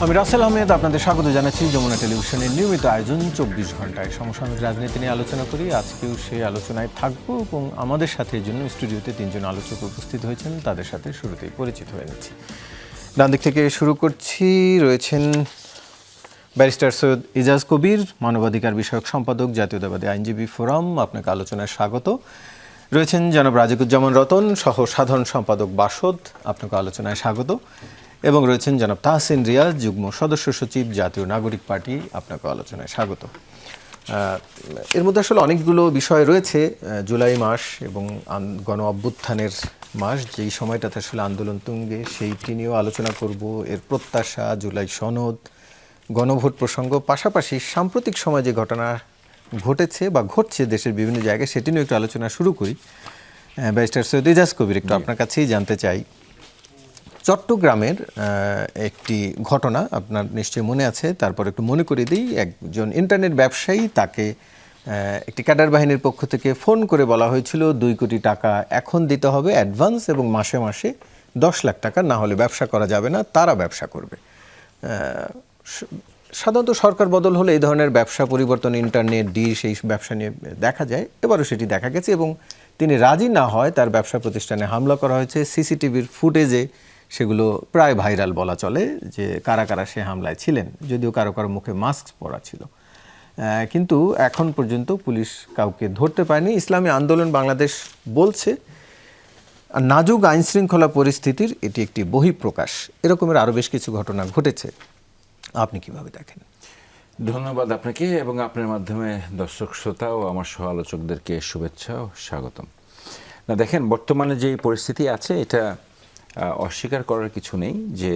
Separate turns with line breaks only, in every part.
আমি রাসেল আহমেদ, আপনাদের স্বাগত জানাচ্ছি যমুনা টেলিভিশনের নিয়মিত আয়োজন 24 ঘন্টায়। সমসাময়িক রাজনীতি নিয়ে আলোচনা করি। আজকেও সেই আলোচনায় থাকবো এবং আমাদের সাথে এই জন্য স্টুডিওতে 3 জন আলোচক উপস্থিত হয়েছেন। তাদের সাথে শুরুতেই পরিচিত হয়ে নিচ্ছি। ডান দিক থেকে শুরু করছি। রয়েছেন ব্যারিস্টার সৈয়দ ইজাজ কবির, মানবাধিকার বিষয়ক সম্পাদক, জাতীয়তাবাদী আইনজীবী ফোরাম, আপনাকে আলোচনায় স্বাগত। রয়েছেন জনাব রাজিকুজ্জামান রতন, সহ সাধারণ সম্পাদক বাসদ, আপনাকে আলোচনায় স্বাগত। এবং রয়েছেন জনাব তাহসিন রিয়াজ, যুগ্ম সদস্য সচিব, জাতীয় নাগরিক পার্টি, আপনাকে আলোচনায় স্বাগত। এর মধ্যে আসলে অনেকগুলো বিষয় রয়েছে। জুলাই মাস এবং গণ অভ্যুত্থানের মাস, যেই সময়টাতে আসলে আন্দোলন তুঙ্গে, সেইটি নিয়েও আলোচনা করব। এর প্রত্যাশা, জুলাই সনদ, গণভোট প্রসঙ্গ, পাশাপাশি সাম্প্রতিক সময় যে ঘটনা ঘটেছে বা ঘটছে দেশের বিভিন্ন জায়গায়, সেটি নিয়ে একটু আলোচনা শুরু করি। ব্যারিস্টার সৈয়দ ইজাজ কবির, একটু আপনার কাছেই জানতে চাই। চট্টগ্রামের একটি ঘটনা আপনার নিশ্চয়ই মনে আছে, তারপর একটু মনে করে দিই। একজন ইন্টারনেট ব্যবসায়ী, তাকে একটি ক্যাডার বাহিনীর পক্ষ থেকে ফোন করে বলা হয়েছিল 2 কোটি টাকা এখন দিতে হবে অ্যাডভান্স, এবং মাসে মাসে 10 লাখ টাকা, না হলে ব্যবসা করা যাবে না, তারা ব্যবসা করবে। সাধারণত সরকার বদল হলে এই ধরনের ব্যবসা পরিবর্তন, ইন্টারনেট ডিশ, এই ব্যবসা নিয়ে দেখা যায়। এবারও সেটি দেখা গেছে এবং তিনি রাজি না হয় তার ব্যবসা প্রতিষ্ঠানে হামলা করা হয়েছে। সিসিটিভির ফুটেজে সেগুলো প্রায় ভাইরাল বলা চলে, যে কারা কারা সে হামলায় ছিলেন, যদিও কারো কারো মুখে মাস্ক পরা ছিল। কিন্তু এখন পর্যন্ত পুলিশ কাউকে ধরতে পারেনি। ইসলামী আন্দোলন বাংলাদেশ বলছে নাজুক আইনশৃঙ্খলা পরিস্থিতির এটি একটি বহিঃপ্রকাশ। এরকমের আরও বেশ কিছু ঘটনা ঘটেছে, আপনি কিভাবে দেখেন?
ধন্যবাদ আপনাকে এবং আপনার মাধ্যমে দর্শক শ্রোতা ও আমার সহ আলোচকদেরকে শুভেচ্ছা ও স্বাগতম। না, দেখেন, বর্তমানে যে পরিস্থিতি আছে, এটা অস্বীকার করার কিছু নেই যে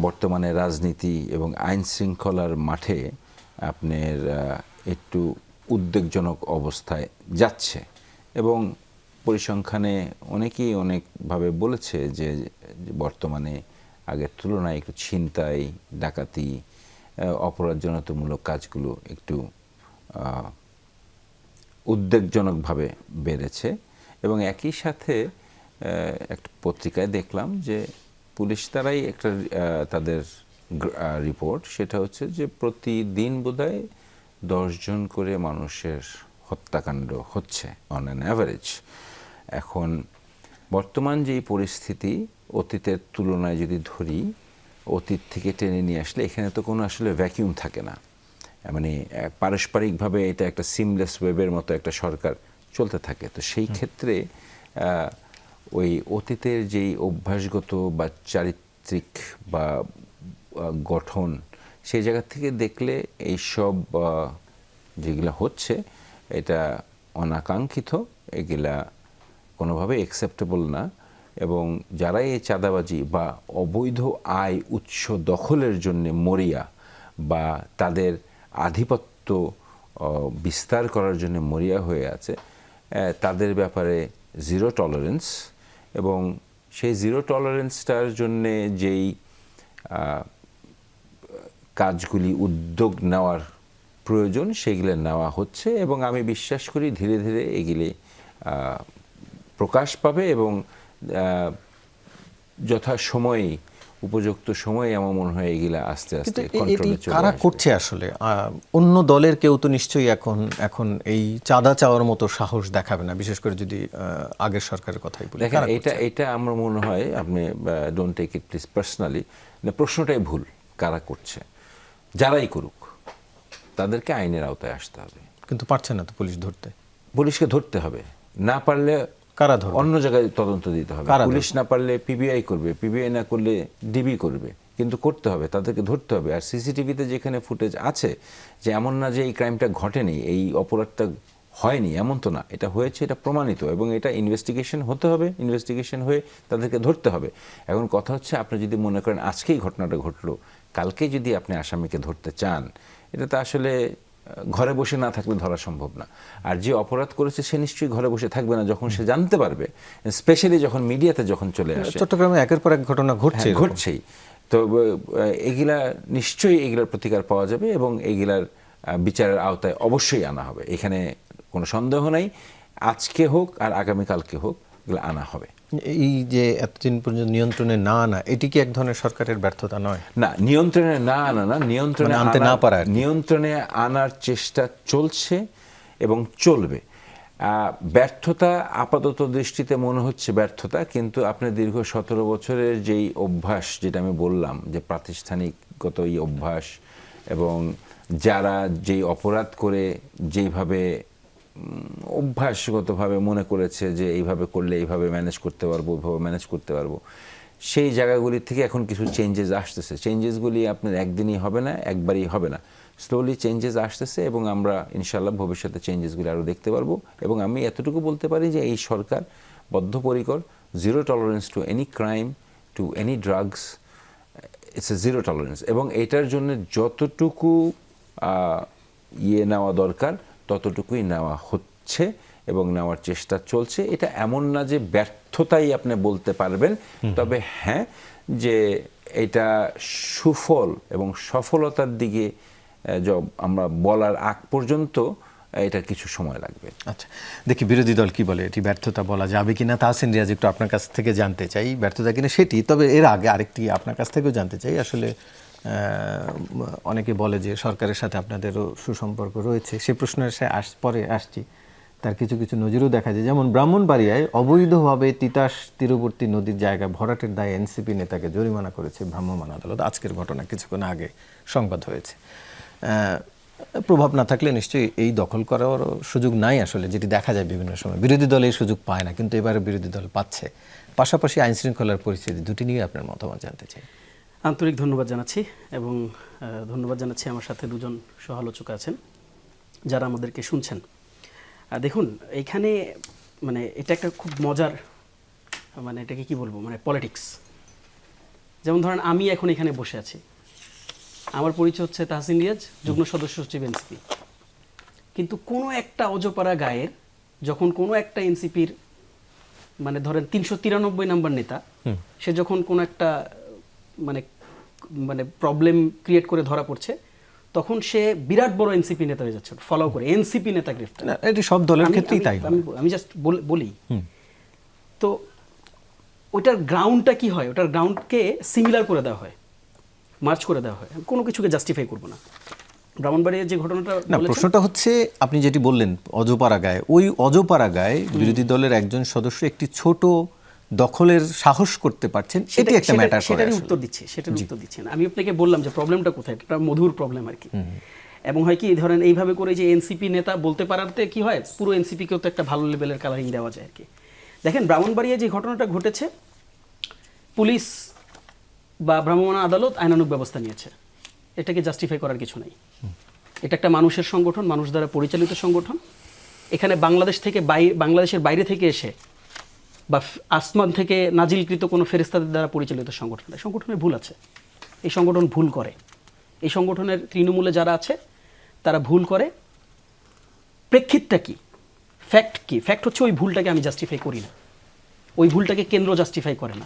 বর্তমানে রাজনীতি এবং আইন শৃঙ্খলার মাঠে আপনার একটু উদ্বেগজনক অবস্থায় যাচ্ছে। এবং পরিসংখ্যানে অনেকেই অনেকভাবে বলেছে যে বর্তমানে আগের তুলনায় একটু ছিনতাই, ডাকাতি, অপরাধজনতামূলক কাজগুলো একটু উদ্বেগজনকভাবে বেড়েছে। এবং একই সাথে একটা পত্রিকায় দেখলাম যে পুলিশ তারাই একটা তাদের রিপোর্ট, সেটা হচ্ছে যে প্রতিদিন বোধহয় 10 জন করে মানুষের হত্যাকাণ্ড হচ্ছে অন অ্যান অ্যাভারেজ। এখন বর্তমান যেই পরিস্থিতি, অতীতের তুলনায় যদি ধরি, অতীত থেকে টেনে নিয়ে আসলে এখানে তো কোনো আসলে ভ্যাকিউম থাকে না। মানে পারস্পরিকভাবে এটা একটা সিমলেস ওয়েবের মতো একটা সরকার চলতে থাকে। তো সেই ক্ষেত্রে ওই অতীতের যেই অভ্যাসগত বা চারিত্রিক বা গঠন, সেই জায়গা থেকে দেখলে এইসব যেগুলো হচ্ছে এটা অনাকাঙ্ক্ষিত, এগুলা কোনোভাবে অ্যাকসেপ্টেবল না। এবং যারা এই চাঁদাবাজি বা অবৈধ আয় উৎস দখলের জন্য মরিয়া বা তাদের আধিপত্য বিস্তার করার জন্য মরিয়া হয়ে আছে, তাদের ব্যাপারে জিরো টলারেন্স। এবং সেই জিরো টলারেন্সটার জন্যে যেই কাজগুলি, উদ্যোগ নেওয়ার প্রয়োজন, সেগুলো নেওয়া হচ্ছে। এবং আমি বিশ্বাস করি ধীরে ধীরে এগুলি প্রকাশ পাবে এবং যথাসময়ে, উপযুক্ত সময়ে আমার মনে হয় এগুলা আস্তে আস্তে কন্ট্রোলে চলে আসবে।
কারা করছে আসলে? অন্য দলের কেউ তো নিশ্চয়ই এখন এই চাঁদা চাওয়ার মতো সাহস দেখাবে না, বিশেষ করে যদি আগের সরকারের কথাই বলি।
দেখেন, এটা আমার মনে হয়, আপনি don't take it please personally, প্রশ্নটাই ভুল। কারা করছে? যারাই করুক, তাদেরকে আইনের আওতায় আসতে হবে।
কিন্তু পারছে না তো পুলিশ ধরতে।
পুলিশকে ধরতে হবে, না পারলে
কারা ধরবে?
অন্য জায়গায় তদন্ত দিতে হবে। পুলিশ না পারলে পিবিআই করবে, পিবিআই না করলে ডিবি করবে, কিন্তু করতে হবে, তাদেরকে ধরতে হবে। আর সিসিটিভিতে যেখানে ফুটেজ আছে, যে এমন না যে এই ক্রাইমটা ঘটেনি, এই অপরাধটা হয়নি, এমন তো না, এটা হয়েছে, এটা প্রমাণিত। এবং এটা ইনভেস্টিগেশন হতে হবে, ইনভেস্টিগেশন হয়ে তাদেরকে ধরতে হবে। এখন কথা হচ্ছে, আপনি যদি মনে করেন আজকেই ঘটনাটা ঘটলো, কালকে যদি আপনি আসামিকে ধরতে চান, এটা তো আসলে ঘরে বসে না থাকলে ধরা সম্ভব না। আর যে অপরাধ করেছে সে নিশ্চয়ই ঘরে বসে থাকবে না যখন সে জানতে পারবে, স্পেশালি যখন মিডিয়াতে যখন চলে আসে।
চট্টগ্রামে একের পর এক ঘটনা ঘটছে,
ঘটছেই। তো এগুলা নিশ্চয়ই এগুলার প্রতিকার পাওয়া যাবে এবং এগুলার বিচারের আওতায় অবশ্যই আনা হবে, এখানে কোনো সন্দেহ নাই। আজকে হোক আর আগামীকালকে হোক এগুলো আনা হবে।
এই যে এতদিন পর্যন্ত নিয়ন্ত্রণে না আনা, এটি কি এক ধরনের সরকারের ব্যর্থতা নয়?
না, নিয়ন্ত্রণে না আনা না, নিয়ন্ত্রণে
আনতে না পারা,
নিয়ন্ত্রণে আনার চেষ্টা চলছে এবং চলবে। ব্যর্থতা আপাতত দৃষ্টিতে মনে হচ্ছে ব্যর্থতা, কিন্তু আপনার দীর্ঘ 17 বছরের যেই অভ্যাস, যেটা আমি বললাম যে প্রাতিষ্ঠানিকগত এই অভ্যাস, এবং যারা যেই অপরাধ করে যেইভাবে অভ্যাসগতভাবে মনে করেছে যে এইভাবে করলে এইভাবে ম্যানেজ করতে পারবো, ওইভাবে ম্যানেজ করতে পারবো, সেই জায়গাগুলি থেকে এখন কিছু চেঞ্জেস আসতেছে। চেঞ্জেসগুলি আপনার একদিনই হবে না, একবারই হবে না, স্লোলি চেঞ্জেস আসতেছে এবং আমরা ইনশাআল্লাহ ভবিষ্যতে চেঞ্জেসগুলি আরও দেখতে পারবো। এবং আমি এতটুকু বলতে পারি যে এই সরকার বদ্ধপরিকর, zero tolerance to any crime, to any drugs, it's a zero tolerance. এবং এটার জন্য যতটুকু নেওয়া দরকার ততটুকুই নেওয়া হচ্ছে এবং নেওয়ার চেষ্টা চলছে। এটা এমন না যে ব্যর্থতাই আপনি বলতে পারবেন, তবে হ্যাঁ, যে এটা সুফল এবং সফলতার দিকে আমরা বলার আগ পর্যন্ত এটা কিছু সময় লাগবে।
আচ্ছা, দেখি বিরোধী দল কি বলে, এটি ব্যর্থতা বলা যাবে কিনা। তাহসিন রিয়াজ, একটু আপনার কাছ থেকে জানতে চাই ব্যর্থতা কিনা সেটি। তবে এর আগে আরেকটি আপনার কাছ থেকেও জানতে চাই, আসলে অনেকে বলে যে সরকারের সাথে আপনাদেরও সুসম্পর্ক রয়েছে, সে প্রশ্নের পরে আসছি। তার কিছু কিছু নজিরও দেখা যায়, যেমন ব্রাহ্মণবাড়িয়ায় অবৈধভাবে তিতাস তীরবর্তী নদীর জায়গায় ভরাটের দায়ে এনসিপি নেতাকে জরিমানা করেছে ভ্রাম্যমাণ আদালত। আজকের ঘটনা, কিছুক্ষণ আগে সংবাদ হয়েছে। প্রভাব না থাকলে নিশ্চয়ই এই দখল করার সুযোগ নাই আসলে, যেটি দেখা যায় বিভিন্ন সময়। বিরোধী দল এই সুযোগ পায় না, কিন্তু এবারে বিরোধী দল পাচ্ছে। পাশাপাশি আইন শৃঙ্খলার পরিস্থিতি, দুটি নিয়ে আপনার মতামত জানতে চাই।
আন্তরিক ধন্যবাদ জানাচ্ছি এবং ধন্যবাদ জানাচ্ছি আমার সাথে দুজন সহ-আলোচক আছেন যারা আমাদেরকে শুনছেন। দেখুন, এইখানে মানে এটা একটা খুব মজার, মানে এটাকে কি বলবো, মানে পলিটিক্স। যেমন ধরেন আমি এখন এখানে বসে আছি, আমার পরিচয় হচ্ছে তাহসিন রিয়াজ, যুগ্ম সদস্য সচিব এনসিপি। কিন্তু কোনো একটা অজপাড়া গায়ের যখন কোনো একটা এনসিপির মানে ধরেন 393 নাম্বার নেতা, সে যখন কোনো একটা মানে মানে প্রবলেম ক্রিয়েট করে ধরা পড়ছে, তখন সে বিরাট বড় এনসিপি নেতা হয়ে যাচ্ছে, ফলো করে এনসিপি নেতা গ্রেফতার।
এটি সব দলের ক্ষেত্রেই তাই।
আমি জাস্ট বলি। তো ওটার গ্রাউন্ডটা কি হয়, ওটার গ্রাউন্ডকে সিমিলার করে দেওয়া হয়, মার্চ করে দেওয়া হয়। কোনো কিছুকে জাস্টিফাই করবো না। ব্রাহ্মণবাড়িয়ার যে ঘটনাটা
না, প্রশ্নটা হচ্ছে আপনি যেটি বললেন অজপাড়া গায়ে, ওই অজপাড়া গায়ে বিরোধী দলের একজন সদস্য একটি ছোট দখলের সাহস করতে পারছেন, সেটি একটা ম্যাটার করে।
সেটারই উত্তর দিচ্ছি না। আমি আপনাকে বললাম যে প্রবলেমটা কোথায়, এটা মধুর প্রবলেম আর কি। এবং হয় কি, ধরেন এইভাবে করে যে এনসিপি নেতা বলতে পারাতে কি হয়, পুরো এনসিপিকেও তো একটা ভালো লেভেলের কালারিং দেওয়া যায় আর কি। দেখেন, ব্রাহ্মণবাড়িয়ায় যে ঘটনাটা ঘটেছে, পুলিশ বা ভ্রাম্যমাণ আদালত আইনানুগ ব্যবস্থা নিয়েছে, এটাকে জাস্টিফাই করার কিছু নেই। এটা একটা মানুষের সংগঠন, মানুষ দ্বারা পরিচালিত সংগঠন। এখানে বাংলাদেশের বাইরে থেকে এসে বা আসমান থেকে নাজিলকৃত কোনো ফেরেশতাদের দ্বারা পরিচালিত সংগঠন, সংগঠনের ভুল আছে, এই সংগঠন ভুল করে। এই সংগঠনের তৃণমূলে যারা আছে তারা ভুল করে। প্রেক্ষিতটা কি, ফ্যাক্ট কি? ফ্যাক্ট হচ্ছে ওই ভুলটাকে আমি জাস্টিফাই করি না, ওই ভুলটাকে কেন্দ্র জাস্টিফাই করে না।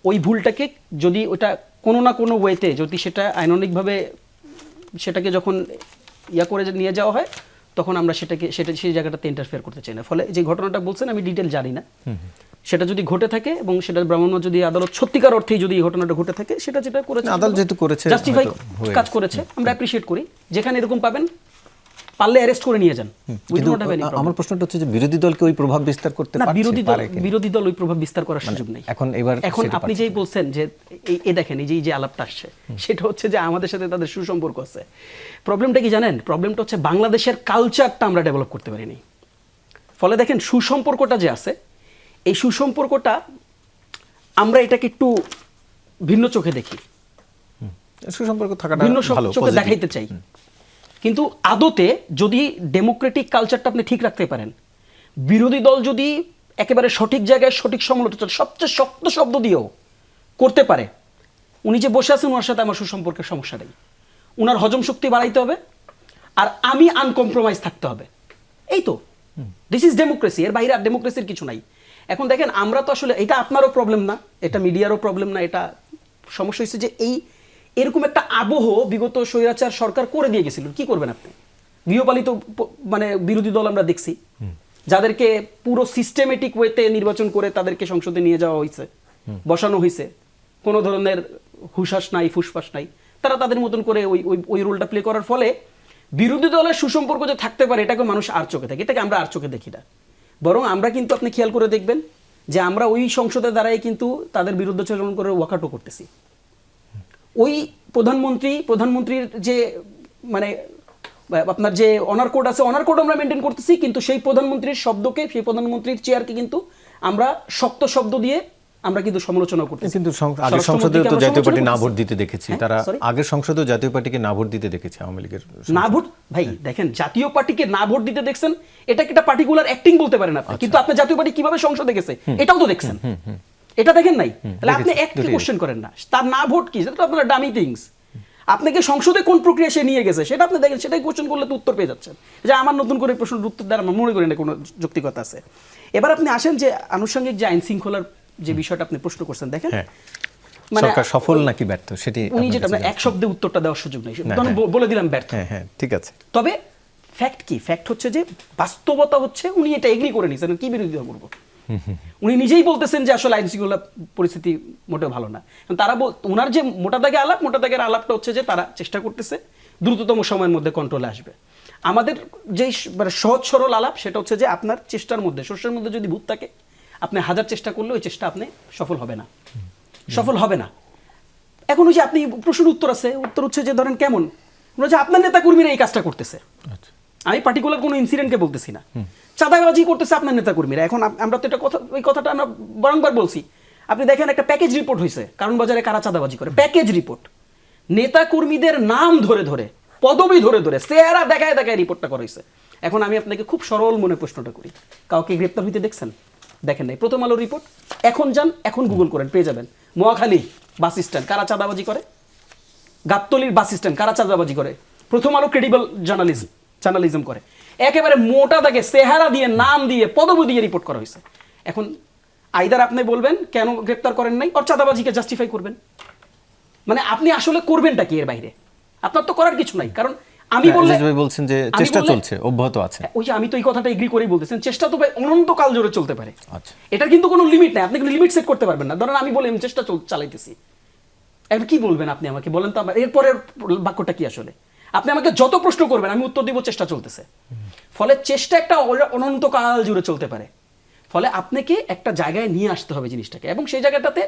ওই ভুলটাকে যদি ওটা কোনো না কোনো ওয়েতে যদি সেটা আইনানুগভাবে সেটাকে যখন করে নিয়ে যাওয়া হয়, তখন আমরা সেই জায়গাটাতে ইন্টারফেয়ার করতে চাই না। ফলে যে ঘটনাটা বলছেন আমি ডিটেল জানি না, সেটা যদি ঘটে থাকে এবং সেটা ব্রাহ্মণবাড়িয়া যদি আদালত সত্যিকার অর্থেই যদি এই ঘটনাটা ঘটে থাকে, সেটা যেটা করেছে
আদালত যেহেতু করেছে,
জাস্টিফাই কাজ করেছে, আমরা অ্যাপ্রিশিয়েট করি। যেখানে এরকম পাবেন, পারলে অ্যারেস্ট করে নিয়ে যান।
আমার প্রশ্নটা হচ্ছে যে বিরোধী দলকে ওই প্রভাব বিস্তার করতে পারছে?
বিরোধী দল ওই প্রভাব বিস্তার করার সুযোগ নেই এখন। আপনি যেই বলছেন যে এই দেখেন, এই যে আলাপটা আসছে, সেটা হচ্ছে যে আমাদের সাথে তাদের সুসম্পর্ক আছে। প্রবলেমটা কি জানেন? প্রবলেমটা হচ্ছে বাংলাদেশের কালচারটা আমরা ডেভেলপ করতে পারিনি। ফলে দেখেন, সুসম্পর্কটা যে আছে, এই সুসম্পর্কটা আমরা এটাকে একটু ভিন্ন চোখে দেখি,
সুসম্পর্ক থাকাটা
ভিন্ন চোখে দেখাইতে চাই। কিন্তু আদতে যদি ডেমোক্রেটিক কালচারটা আপনি ঠিক রাখতে পারেন, বিরোধী দল যদি একেবারে সঠিক জায়গায় সঠিক সমালোচনা সবচেয়ে শক্ত শব্দ দিয়েও করতে পারে, উনি যে বসে আছেন ওনার সাথে আমার সুসম্পর্কের সমস্যা নেই। উনার হজম শক্তি বাড়াইতে হবে, আর আমি আনকম্প্রোমাইজ থাকতে হবে, এই তো দিস ইজ ডেমোক্রেসি। এর বাইরে আর ডেমোক্রেসির কিছু নাই। এখন দেখেন আমরা তো আসলে, এটা আপনারও প্রবলেম না, এটা মিডিয়ারও প্রবলেম না, এটা সমস্যা হচ্ছে যে এরকম একটা আবহ বিগত স্বৈরাচার সরকার করে দিয়ে গেছিল। কি করবেন আপনি? গৃহপালিত মানে বিরোধী দল আমরা দেখছি, যাদেরকে পুরো সিস্টেমেটিক ওয়েতে নির্বাচন করে তাদেরকে সংসদে নিয়ে যাওয়া হয়েছে, বসানো হয়েছে, কোনো ধরনের হুশাস নাই, ফুসফাস নাই, তারা তাদের মতন করে ওই রোলটা প্লে করার ফলে বিরোধী দলের সুসম্পর্ক যে থাকতে পারে এটাকে মানুষ আর চোখে থাকে, এটাকে আমরা আর চোখে দেখি না। বরং আমরা কিন্তু, আপনি খেয়াল করে দেখবেন যে আমরা ওই সংসদের দ্বারাই কিন্তু তাদের বিরুদ্ধাচরণ করে ওয়াকাটো করতেছি। ওই প্রধানমন্ত্রীর যে মানে আপনার যে অনার কোড আছে, অনার কোড আমরা মেনটেন করতেছি, কিন্তু সেই প্রধানমন্ত্রীর শব্দকে, সেই প্রধানমন্ত্রীর চেয়ারকে কিন্তু আমরা শক্ত শব্দ দিয়ে আমরা কিন্তু সমালোচনা করতেছি।
কিন্তু আগের সংসদেও তো জাতীয় পার্টি না ভোট দিতে দেখেছি, তারা আগের সংসদেও জাতীয় পার্টিকে না ভোট দিতে দেখেছি আওয়ামী লীগের।
না ভোট, ভাই দেখেন, জাতীয় পার্টিকে না ভোট দিতে দেখছেন, এটা একটা পার্টিকুলার অ্যাক্টিং বলতে পারেন আপনি, কিন্তু আপনি জাতীয় পার্টি কিভাবে সংসদে গেছে এটাও তো দেখছেন, এটা দেখেন নাই? তাহলে আপনি এককে কোশ্চেন করেন না, তার না ভোট কি, সেটা তো আপনার ডামি থিংস। আপনাকে সংসদে কোন প্রক্রিয়া সে নিয়ে গেছে সেটা আপনি দেখেন, সেটাই কোশ্চেন করলে তো উত্তর পেয়ে যাচ্ছেন। যে আমার নতুন করে প্রশ্নের উত্তর দেওয়ার মনে করি না কোনো যৌক্তিকতা আছে। এবার আপনি আসেন যে আনুষঙ্গিক যে আইন শৃঙ্খলার যে বিষয়টা আপনি প্রশ্ন করছেন, দেখেন
সরকার সফল নাকি ব্যর্থ, সেটি
উনি যেটা এক শব্দে উত্তরটা দেওয়ার সুযোগ নেই, বলে দিলাম ব্যর্থ।
হ্যাঁ ঠিক আছে।
তবে ফ্যাক্ট কি? ফ্যাক্ট হচ্ছে যে বাস্তবতা হচ্ছে উনি এটা এগ্রি করে নিয়েছেন, কি বিরোধিতা করবো? উনি নিজেই বলতেছেন যে আসলে আইন শৃঙ্খলা পরিস্থিতি মোটেও ভালো না। তারা ওনার যে মোটা দাগের আলাপটা হচ্ছে যে তারা চেষ্টা করতেছে দ্রুততম সময়ের মধ্যে কন্ট্রোলে আসবে। আমাদের যেই মানে সহজ সরল আলাপ সেটা হচ্ছে যে আপনার চেষ্টার মধ্যে, শস্যের মধ্যে যদি ভূত থাকে, আপনি হাজার চেষ্টা করলে ওই চেষ্টা আপনি সফল হবে না। এখন ওই যে আপনি প্রশ্নের উত্তর আছে, উত্তর হচ্ছে যে ধরেন কেমন, যে আপনার নেতা কর্মীরা এই কাজটা করতেছে, আমি পার্টিকুলার কোনো ইনসিডেন্টকে বলতেছি না, চাঁদাবাজি করতেছে আপনার নেতা কর্মীরা। এখন আমরা তো এটা কথা, ওই কথাটা আমরা বারংবার বলছি। আপনি দেখেন একটা প্যাকেজ রিপোর্ট হয়েছে কারণ বাজারে কারা চাঁদাবাজি করে, প্যাকেজ রিপোর্ট, নেতা কর্মীদের নাম ধরে ধরে, পদবি ধরে ধরে, চেহারা দেখায় রিপোর্টটা করা হয়েছে। এখন আমি আপনাকে খুব সরল মনে প্রশ্নটা করি, কাউকে গ্রেপ্তার হইতে দেখছেন? দেখেন নাই। প্রথম আলো রিপোর্ট, এখন যান, এখন গুগল করেন, পেয়ে যাবেন। মহাখালী বাস স্ট্যান্ড কারা চাঁদাবাজি করে, গাবতলীর বাস স্ট্যান্ড কারা চাঁদাবাজি করে, প্রথম আলো ক্রেডিবল জার্নালিজম করে, একেবারে মোটা দাগে চেহারা দিয়ে, নাম দিয়ে, পদবি দিয়ে রিপোর্ট করা হয়েছে। এখন আইদার আপনি বলবেন কেন গ্রেপ্তার করেন নাই, আর চাঁদাবাজিকে জাস্টিফাই করবেন। মানে আপনি আসলে করবেনটা কি এর বাইরে? আপনার তো করার কিছু নাই। কারণ আমি
বলছেন যে চেষ্টা চলছে, অব্যাহত আছে।
ওই যে আমি তো এই কথাটা এগ্রি করেই বলতেছেন, চেষ্টা তো অনন্তকাল জুড়ে চলতে পারে।
আচ্ছা,
এটার কিন্তু কোনো লিমিট নাই, আপনি কিন্তু লিমিট সেট করতে পারবেন না। ধরেন আমি বলি আমি চেষ্টা চালাইতেছি, এখন কি বলবেন আপনি আমাকে বলেন তো? এরপরের বাক্যটা কি আসলে? আপনি আমাকে যত প্রশ্ন করবেন আমি উত্তর দিব চেষ্টা চলতেছে। ফলে চেষ্টা একটা অনন্তকাল জুড়ে চলতে পারে। ফলে আপনাকে একটা জায়গায় নিয়ে আসতে হবে জিনিসটাকে, এবং সেই জায়গাটাতে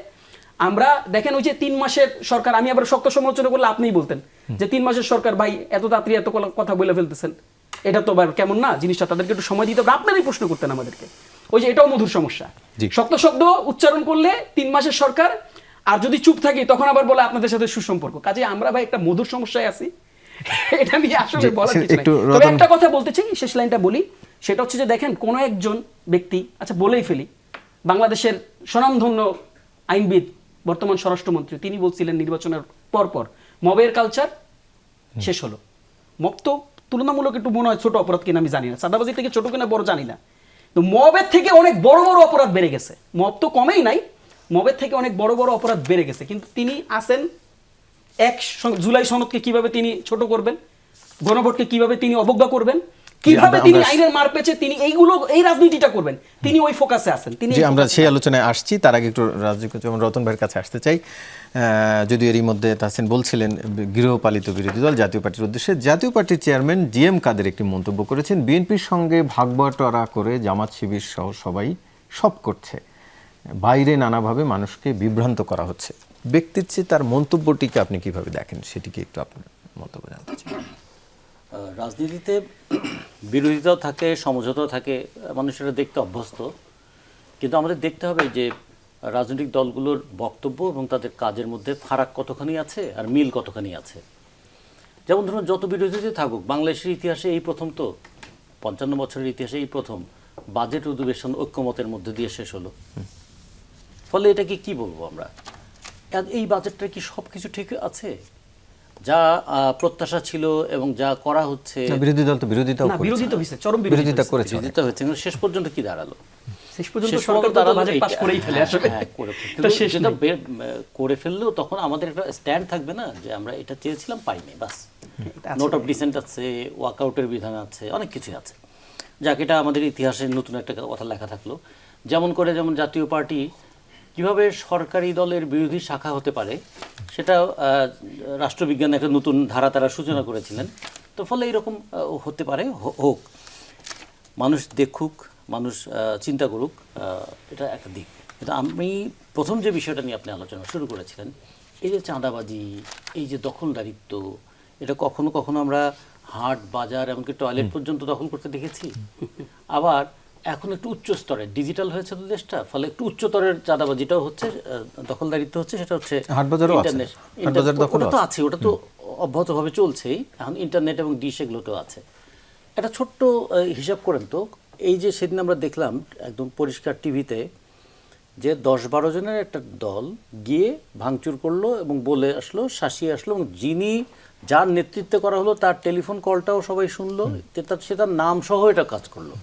আমরা দেখেন ওই যে 3 মাসের সরকার, আমি আবার শক্ত সমালোচনা করলে আপনিই বলতেন যে 3 মাসের সরকার, ভাই এত তাড়াতাড়ি এত কথা বলে ফেলতেছেন, এটা তো কেমন না জিনিসটা, তাদেরকে একটু সময় দিতে হবে। আপনারই প্রশ্ন করতেন আমাদেরকে, ওই যে এটাও মধুর সমস্যা, শক্ত শব্দ উচ্চারণ করলে 3 মাসের সরকার, আর যদি চুপ থাকি তখন আবার বলে আপনাদের সাথে সুসম্পর্ক। কাজে আমরা ভাই একটা মধুর সমস্যায় আছি, এটা নিয়ে আসলে বলার কিছু নাই। তবে একটা কথা বলতে চাই, শেষ লাইনটা বলি, সেটা হচ্ছে যে দেখেন কোন একজন ব্যক্তি, আচ্ছা বলেই ফেলি, বাংলাদেশের স্বনামধন্য আইনবিদ, বর্তমান স্বরাষ্ট্রমন্ত্রী, তিনি বলছিলেন নির্বাচনের পরপর মবের কালচার শেষ হলো। মব তো তুলনামূলক একটু মনে হয় ছোট অপরাধ কিনা আমি জানি না, চাঁদাবাজি থেকে ছোট কিনা বড় জানি না, তো মবের থেকে অনেক বড় বড় অপরাধ বেড়ে গেছে। মব তো কমেই নাই, মবের থেকে অনেক বড় বড় অপরাধ বেড়ে গেছে। কিন্তু তিনি আসেন জুলাই সনদকে কিভাবে তিনি ছোট করবেন, গণভোটকে কিভাবে তিনি অবজ্ঞা করবেন, কিভাবে তিনি আইনের মার পেছে তিনি এই রাজনীতিটা করবেন, তিনি ওই ফোকাসে আছেন। তিনি
আমরা সেই আলোচনায় আসছি, তার আগে একটু রতন ভাইয়ের কাছে আসতে চাই। যদিও এরই মধ্যে তাহসিন বলছিলেন গৃহপালিত বিরোধী দল জাতীয় পার্টির উদ্দেশ্যে, জাতীয় পার্টির চেয়ারম্যান জিএম কাদের একটি মন্তব্য করেছেন, বিএনপির সঙ্গে ভাগবাটোয়ারা করে জামাত শিবির সহ সবাই সব করছে, বাইরে নানাভাবে মানুষকে বিভ্রান্ত করা হচ্ছে। ব্যক্তির চেয়ে তার মন্তব্যটিকে আপনি কিভাবে দেখেন, সেটিকে একটু আপনার মন্তব্য জানতে চাই।
রাজনীতিতে বিরোধিতাও থাকে, সমঝোতাও থাকে, মানুষেরা দেখতে অভ্যস্ত। কিন্তু আমাদের দেখতে হবে যে রাজনৈতিক দলগুলোর বক্তব্য এবং তাদের কাজের মধ্যে ফারাক কতখানি আছে আর মিল কতখানি আছে। যেমন ধরুন, যত বিরোধিতা থাকুক, বাংলাদেশের ইতিহাসে এই প্রথম, তো 55 বছরের ইতিহাসে এই প্রথম বাজেট অধিবেশন ঐক্যমতের মধ্যে দিয়ে শেষ হলো। ফলে এটাকে কি বলবো আমরা, এই বাজেটটা কি সব কিছু ঠিক আছে? যা প্রত্যাশা ছিল এবং যা করা হচ্ছে,
না, বিরোধী দল তো বিরোধিতাও
না,
করেছে।
বিরোধিতা হয়েছে, চরম
বিরোধিতা
বিরোধিতা
করেছে অনেক।
বিরোধিতা হচ্ছে, কিন্তু শেষ পর্যন্ত কি দাঁড়ালো?
শেষ পর্যন্ত
শেষ
সরকার
পর্যন্ত
তো
দাঁড়ালো
বাজেট পাস
এইটা।
করেই ফেলে আসলে।
হ্যাঁ, করে ফেলে।
এটা শেষ
যেটা
নেই।
করে ফেললেও তখন আমাদের একটা স্ট্যান্ড থাকবে না যে আমরা এটা চেয়েছিলাম, পাইনি, বাস।
এটা আছে।
নোট অফ ডিসেন্ট আছে, ওয়াকআউটের বিধান আছে, অনেক কিছু আছে। যাক, এটা আমাদের ইতিহাসের নতুন একটা কথা লেখা থাকলো। যেমন জাতীয় পার্টি কিভাবে সরকারি দলের বিরোধী শাখা হতে পারে, সেটা রাষ্ট্রবিজ্ঞানে একটা নতুন ধারা তারা সূচনা করেছিলেন। তো ফলে এরকম হতে পারে, হোক, মানুষ দেখুক, মানুষ চিন্তা করুক, এটা একটা দিক। কিন্তু আমি প্রথম যে বিষয়টা নিয়ে আপনি আলোচনা শুরু করেছিলেন, এই যে চাঁদাবাজি, এই যে দখলদারিত্ব, এটা কখনো কখনো আমরা হাট, বাজার, এমনকি টয়লেট পর্যন্ত দখল করতে দেখেছি। আবার এখন একটু উচ্চ স্তরে ডিজিটাল হয়েছে তো দেশটা, ফলে একটু উচ্চতরের চাঁদাবাজিটাও হচ্ছে, দখলদারিত্ব হচ্ছে, সেটা হচ্ছে
হাট বাজারও আছে।
ইন্টারনেট।
হাট বাজার দখলও
ওটা তো আছে, ওটা তো অব্যাহতভাবে চলছেই। এখন ইন্টারনেট এবং ডিশ এগুলোতেও আছে। একটা ছোট্ট হিসাব করেন তো, এই যে সেদিন আমরা দেখলাম একদম পরিষ্কার টিভিতে যে 10-12 জনের একটা দল গিয়ে ভাঙচুর করলো এবং বলে আসলো, শাসিয়ে আসলো, এবং যার নেতৃত্বে করা হলো তার টেলিফোন কলটাও সবাই শুনলো, সে তার নাম সহ এটা কাজ করলো।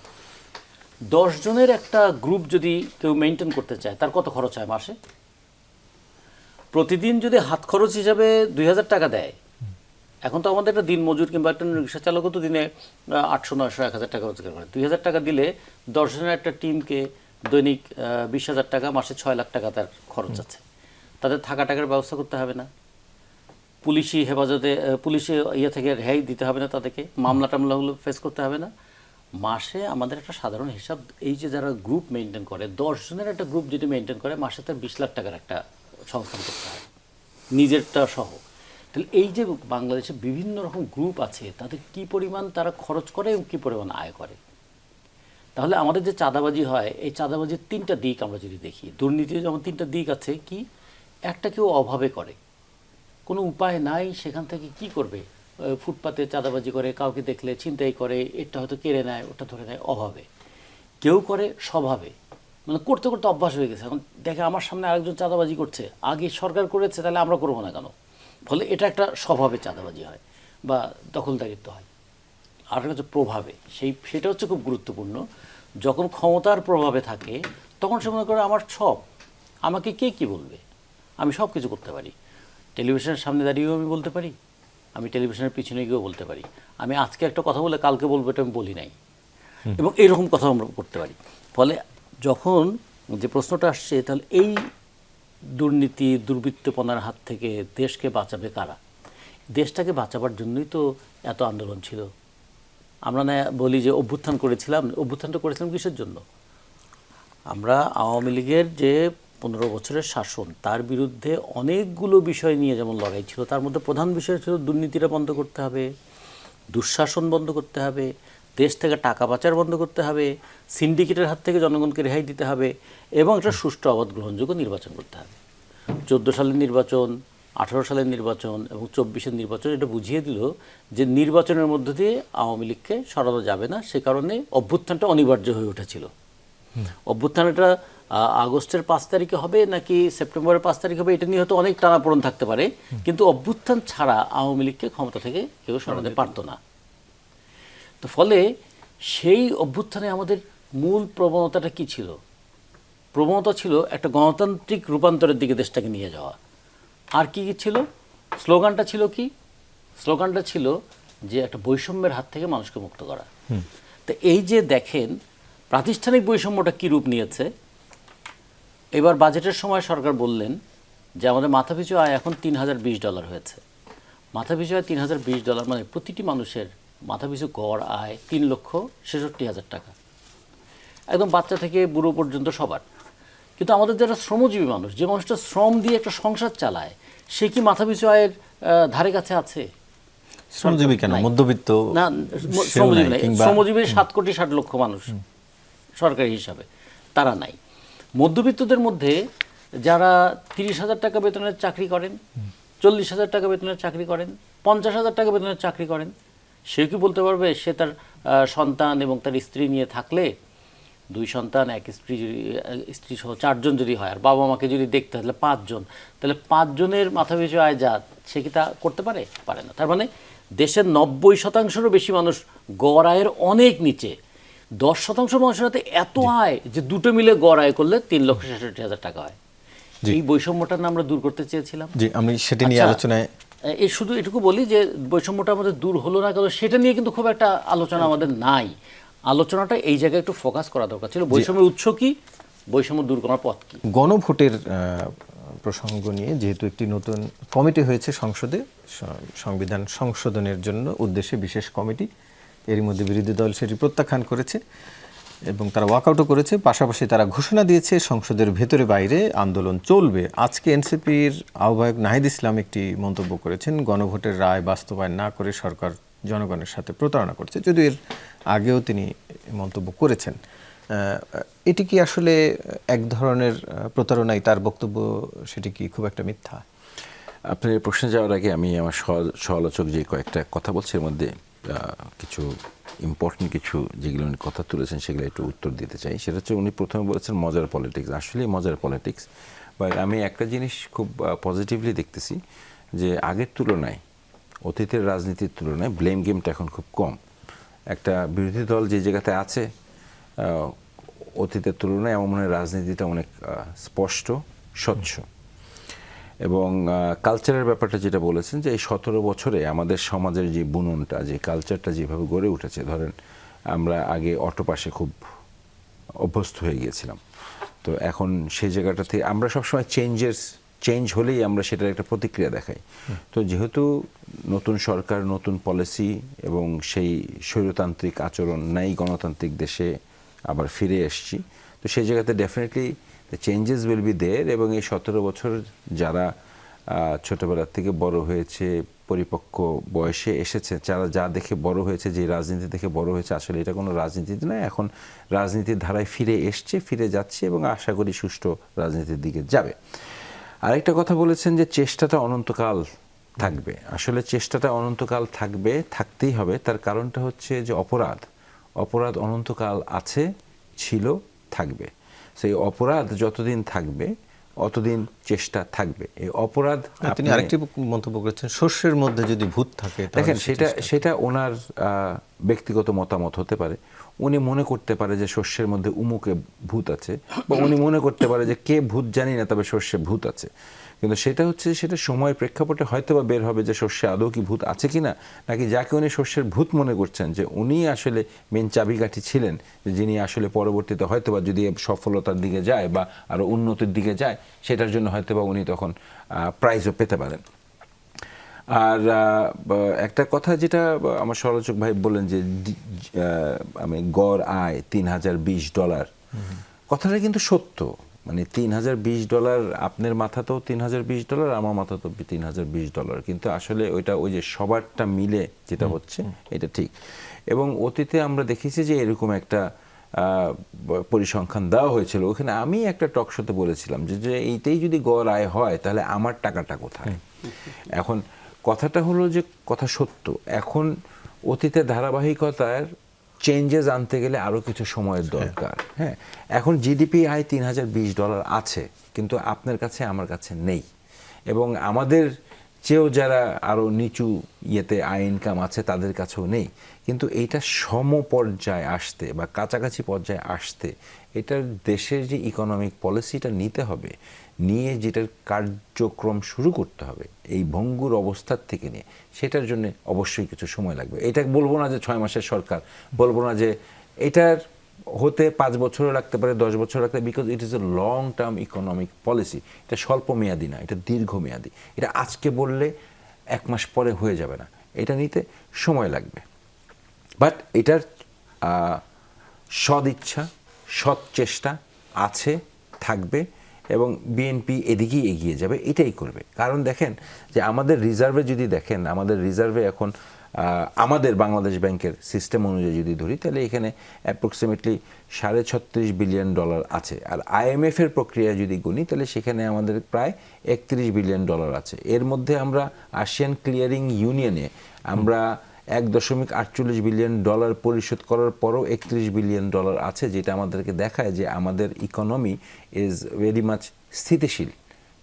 10 জনের একটা গ্রুপ যদি কেউ মেনটেন করতে চায়, তার কত খরচ হয় মাসে? প্রতিদিন যদি হাত খরচ হিসাবে 2000 টাকা দেয়, এখন তো আমাদের একটা দিন মজুর কিংবা একটা রিক্সা চালকও তো দিনে 800-900-1000 টাকা রোজগার করে। 2000 টাকা দিলে 10 জনের একটা টিমকে দৈনিক 20,000 টাকা, মাসে 6 লাখ টাকা তার খরচ আছে। তাদের থাকা টাকার ব্যবস্থা করতে হবে না, পুলিশি হেফাজতে, পুলিশে থেকে রেহাই দিতে হবে না, তাদেরকে মামলা টামলাগুলো ফেস করতে হবে না। মাসে আমাদের একটা সাধারণ হিসাব, এই যে যারা গ্রুপ মেনটেন করে, 10 জনের একটা গ্রুপ যদি মেনটেন করে, মাসে তার 20 লাখ টাকার একটা সংস্থান করতে হয়, নিজেরটা সহ। তাহলে এই যে বাংলাদেশে বিভিন্ন রকম গ্রুপ আছে, তাদের কি পরিমাণ তারা খরচ করে এবং কী পরিমাণ আয় করে। তাহলে আমাদের যে চাঁদাবাজি হয়, এই চাঁদাবাজির 3টা দিক আমরা যদি দেখি, দুর্নীতির যেমন 3টা দিক আছে, কি একটা কেউ অভাবে করে, কোনো উপায় নাই, সেখান থেকে কি করবে, ফুটপাতে চাঁদাবাজি করে, কাউকে দেখলে ছিনতাই করে, এটা হয়তো কেড়ে নেয়, ওটা ধরে নেয়, অভাবে। কেউ করে স্বভাবে, মানে করতে করতে অভ্যাস হয়ে গেছে, এখন দেখে আমার সামনে আরেকজন চাঁদাবাজি করছে, আগে সরকার করেছে, তাহলে আমরা করবো না কেন, ফলে এটা একটা স্বভাবে চাঁদাবাজি হয় বা দখলদারিত্ব হয়। আর একটা হচ্ছে প্রভাবে, সেটা হচ্ছে খুব গুরুত্বপূর্ণ। যখন ক্ষমতার প্রভাবে থাকে, তখন সে মনে করে আমার সব, আমাকে কে কী বলবে, আমি সব কিছু করতে পারি। টেলিভিশনের সামনে দাঁড়িয়েও আমি বলতে পারি, আমি টেলিভিশনের পিছনে গিয়েও বলতে পারি, আমি আজকে একটা কথা বলে কালকে বলবো এটা আমি বলি নাই, এবং এইরকম কথা আমরা করতে পারি। ফলে যখন যে প্রশ্নটা আসছে, তাহলে এই দুর্নীতি, দুর্বৃত্তপনার হাত থেকে দেশকে বাঁচাবে কারা? দেশটাকে বাঁচাবার জন্যই তো এত আন্দোলন ছিল। আমরা না বলি যে অভ্যুত্থান করেছিলাম, অভ্যুত্থানটা করেছিলাম কিসের জন্য? আমরা আওয়ামী লীগের যে 15 বছরের শাসন, তার বিরুদ্ধে অনেকগুলো বিষয় নিয়ে যেমন লড়াই ছিল, তার মধ্যে প্রধান বিষয় ছিল দুর্নীতিটা বন্ধ করতে হবে, দুঃশাসন বন্ধ করতে হবে, দেশ থেকে টাকা পাচার বন্ধ করতে হবে, সিন্ডিকেটের হাত থেকে জনগণকে রেহাই দিতে হবে, এবং একটা সুষ্ঠু অবাধ গ্রহণযোগ্য নির্বাচন করতে হবে। 14 সালের নির্বাচন, 18 সালের নির্বাচন এবং 24-এর নির্বাচন এটা বুঝিয়ে দিল যে নির্বাচনের মধ্য দিয়ে আওয়ামী লীগকে সরানো যাবে না, সে কারণে অভ্যুত্থানটা অনিবার্য হয়ে উঠেছিল। অভ্যুত্থানটা আগস্টের 5 তারিখে হবে নাকি সেপ্টেম্বরের 5 তারিখে হবে, এটা নিয়ে হয়তো অনেক টানাপোড়েন থাকতে পারে, কিন্তু অভ্যুত্থান ছাড়া আওয়ামী লীগকে ক্ষমতা থেকে কেউ সরাতে পারতো না। তো ফলে সেই অভ্যুত্থানে আমাদের মূল প্রবণতাটা কি ছিল? প্রবণতা ছিল একটা গণতান্ত্রিক রূপান্তরের দিকে দেশটাকে নিয়ে যাওয়া। আর কি ছিল স্লোগানটা? ছিল কি স্লোগানটা? ছিল যে একটা বৈষম্যের হাত থেকে মানুষকে মুক্ত করা। তো এই যে দেখেন প্রাতিষ্ঠানিক বৈষম্যটা কী রূপ নিয়েছে। এবার বাজেটের সময় সরকার বললেন যে আমাদের মাথাপিছু আয় এখন $3020 হয়েছে। মাথাপিছু আয় $3020 মানে প্রতিটি মানুষের মাথাপিছু গড় আয় 3,66,000 টাকা, একদম বাচ্চা থেকে বুড়ো পর্যন্ত সবার। কিন্তু আমাদের যারা শ্রমজীবী মানুষ, যে মানুষটা শ্রম দিয়ে একটা সংসার চালায়, সে কি মাথাপিছু আয়ের ধারে কাছে আছে?
শ্রমজীবী কেন, মধ্যবিত্ত
না, শ্রমজীবী নাই। শ্রমজীবী 7,60,00,000 মানুষ সরকারি হিসাবে, তারা নাই। মধ্যবিত্তদের মধ্যে যারা 30,000 টাকা বেতনের চাকরি করেন, 40,000 টাকা বেতনের চাকরি করেন, 50,000 টাকা বেতনের চাকরি করেন, সে কি বলতে পারবে সে তার সন্তান এবং তার স্ত্রী নিয়ে থাকলে 2 সন্তান, 1 স্ত্রী সহ 4 জন যদি হয়, আর বাবা মাকে যদি দেখতে হয় তাহলে 5 জন, তাহলে 5 জনের মাথাপিছু আয় যা, সে কি তা করতে পারে? পারে না। তার মানে দেশের 90% বেশি মানুষ গড় আয়ের অনেক নিচে। 10% মানুষের হাতে এত আয় যে দুটো মিলে গড় আয় করলে 3,66,000 টাকা হয়। এই বৈষম্যটা না আমরা দূর করতে চেয়েছিলাম।
জি, আমি সেটা নিয়ে
আচ্ছা,
আলোচনায়
এই শুধু এটুকু বলি যে বৈষম্যটা আমাদের দূর হলো না কেন সেটা নিয়ে কিন্তু খুব একটা আলোচনা আমাদের নাই। আলোচনাটা এই জায়গায় একটু ফোকাস করা দরকার ছিল। বৈষম্যের উৎস কি, বৈষম্য দূর করার পথ কি।
গণভোটের প্রসঙ্গ নিয়ে যেহেতু একটি নতুন কমিটি হয়েছে সংসদে সংবিধান সংশোধনের জন্য উদ্দেশ্যে বিশেষ কমিটি, এর মধ্যে বিরোধী দল সেটি প্রত্যাখ্যান করেছে এবং তারা ওয়াকআউটও করেছে। পাশাপাশি তারা ঘোষণা দিয়েছে সংসদের ভেতরে বাইরে আন্দোলন চলবে। আজকে এনসিপির আহ্বায়ক নাহিদ ইসলাম একটি মন্তব্য করেছেন, গণভোটের রায় বাস্তবায়ন না করে সরকার জনগণের সাথে প্রতারণা করছে, যদিও এর আগেও তিনি মন্তব্য করেছেন। এটি কি আসলে এক ধরনের প্রতারণাই? তার বক্তব্য সেটি কি খুব একটা মিথ্যা?
আপনার এই প্রশ্নে যাওয়ার আগে আমি আমার সমালোচক যে কয়েকটা কথা বলছে এর মধ্যে কিছু ইম্পর্টেন্ট কিছু যেগুলো উনি কথা তুলেছেন সেগুলো একটু উত্তর দিতে চাই। সেটা হচ্ছে উনি প্রথমে বলেছেন মজার পলিটিক্স, আসলেই মজার পলিটিক্স। বা আমি একটা জিনিস খুব পজিটিভলি দেখতেছি যে আগের তুলনায়, অতীতের রাজনীতির তুলনায় ব্লেম গেমটা এখন খুব কম। একটা বিরোধী দল যে জায়গাতে আছে অতীতের তুলনায় আমার মনে হয় রাজনীতিটা অনেক স্পষ্ট, স্বচ্ছ। এবং কালচারের ব্যাপারটা যেটা বলেছেন যে এই 17 বছরে আমাদের সমাজের যে বুননটা, যে কালচারটা যেভাবে গড়ে উঠেছে, ধরেন আমরা আগে অটো পাশে খুব অভ্যস্ত হয়ে গিয়েছিলাম, তো এখন সেই জায়গাটা থেকে আমরা সবসময় চেঞ্জ হলেই আমরা সেটার একটা প্রতিক্রিয়া দেখাই। তো যেহেতু নতুন সরকার, নতুন পলিসি এবং সেই স্বৈরতান্ত্রিক আচরণ নাই গণতান্ত্রিক দেশে আবার ফিরে এসছি, তো সেই জায়গাতে definitely the changes will be there. এবং এই 17 বছর যারা ছোটবেলার থেকে বড় হয়েছে, পরিপক্ক বয়সে এসেছে, যারা যা দেখে বড় হয়েছে, যে রাজনীতি দেখে বড় হয়েছে, আসলে এটা কোনো রাজনীতি নয়, এখন রাজনীতির ধারায় ফিরে এসছে, ফিরে যাচ্ছে এবং আশা করি সুষ্ঠু রাজনীতির দিকে যাবে। আরেকটা কথা বলেছেন যে চেষ্টাটা অনন্তকাল থাকবে। আসলে চেষ্টাটা অনন্তকাল থাকবে, থাকতেই হবে। তার কারণটা হচ্ছে যে অপরাধ অনন্তকাল আছে, ছিল, থাকবে। সেই অপরাধ যতদিন থাকবে অতদিন চেষ্টা থাকবে। এই অপরাধ,
তিনি আরেকটি মন্তব্য করেছেন, শস্যের মধ্যে যদি ভূত থাকে,
দেখেন সেটা ওনার ব্যক্তিগত মতামত হতে পারে। উনি মনে করতে পারে যে শস্যের মধ্যে উমুকে ভূত আছে, বা উনি মনে করতে পারে যে কে ভূত জানি না, তবে শস্যে ভূত আছে। কিন্তু সেটা হচ্ছে, সেটা সময়ের প্রেক্ষাপটে হয়তো বা বের হবে যে শস্যে আদৌ কি ভূত আছে কিনা, নাকি যাকে উনি শস্যের ভূত মনে করছেন যে উনি আসলে মেন চাবিকাঠি ছিলেন, যিনি আসলে পরবর্তীতে হয়তো বা যদি সফলতার দিকে যায় বা আরো উন্নতির দিকে যায়, সেটার জন্য হয়তো বা উনি তখন প্রাইজও পেতে পারেন। আর একটা কথা যেটা আমার সমালোচক ভাই বললেন যে আমি গড় আয় $3,020, কথাটা কিন্তু সত্য। মানে $3,020 আপনার মাথাতেও $3,020, আমার মাথাতেও $3,020, কিন্তু আসলে ওইটা ওই যে সবারটা মিলে যেটা হচ্ছে এটা ঠিক। এবং অতীতে আমরা দেখেছি যে এরকম একটা পরিসংখ্যান দেওয়া হয়েছিল, ওখানে আমি একটা টক শোতে বলেছিলাম যে এইটাই যদি গড় আয় হয় তাহলে আমার টাকাটা কোথায়। এখন কথাটা হলো যে কথা সত্য, এখন অতীতের ধারাবাহিকতার চেঞ্জেস আনতে গেলে আরও কিছু সময়ের দরকার। হ্যাঁ, এখন জিডিপি আয় $3,020 আছে, কিন্তু আপনার কাছে আমার কাছে নেই, এবং আমাদের চেয়েও যারা আরও নিচু ইয়েতে আয় ইনকাম আছে তাদের কাছেও নেই। কিন্তু এইটা সমপর্যায়ে আসতে বা কাছাকাছি পর্যায়ে আসতে এটার দেশের যে ইকোনমিক পলিসিটা নিতে হবে, নিয়ে যেটার কার্যক্রম শুরু করতে হবে এই ভঙ্গুর অবস্থার থেকে নিয়ে, সেটার জন্য অবশ্যই কিছু সময় লাগবে। এটা বলবো না যে 6 মাসের সরকার, বলবো না যে এটার হতে 5 বছরও লাগতে পারে, 10 বছর লাগতে পারে, because it is a long term economic policy. এটা স্বল্প মেয়াদী না, এটা দীর্ঘমেয়াদী। এটা আজকে বললে 1 মাস পরে হয়ে যাবে না, এটা নিতে সময় লাগবে। বাট এটার সদিচ্ছা, সৎ চেষ্টা আছে, থাকবে, এবং বিএনপি এদিকেই এগিয়ে যাবে, এটাই করবে। কারণ দেখেন যে আমাদের রিজার্ভে যদি দেখেন, আমাদের রিজার্ভে এখন আমাদের বাংলাদেশ ব্যাংকের সিস্টেম অনুযায়ী যদি ধরি, তাহলে এখানে অ্যাপ্রক্সিমেটলি $36.5 বিলিয়ন আছে। আর IMF এর প্রক্রিয়া যদি গুনি তাহলে সেখানে আমাদের প্রায় $31 বিলিয়ন আছে। এর মধ্যে আমরা এশিয়ান ক্লিয়ারিং ইউনিয়নে আমরা $1.48 বিলিয়ন পরিশোধ করার পরও $31 বিলিয়ন আছে, যেটা আমাদেরকে দেখায় যে আমাদের ইকোনমি ইজ ভেরি মাচ স্থিতিশীল।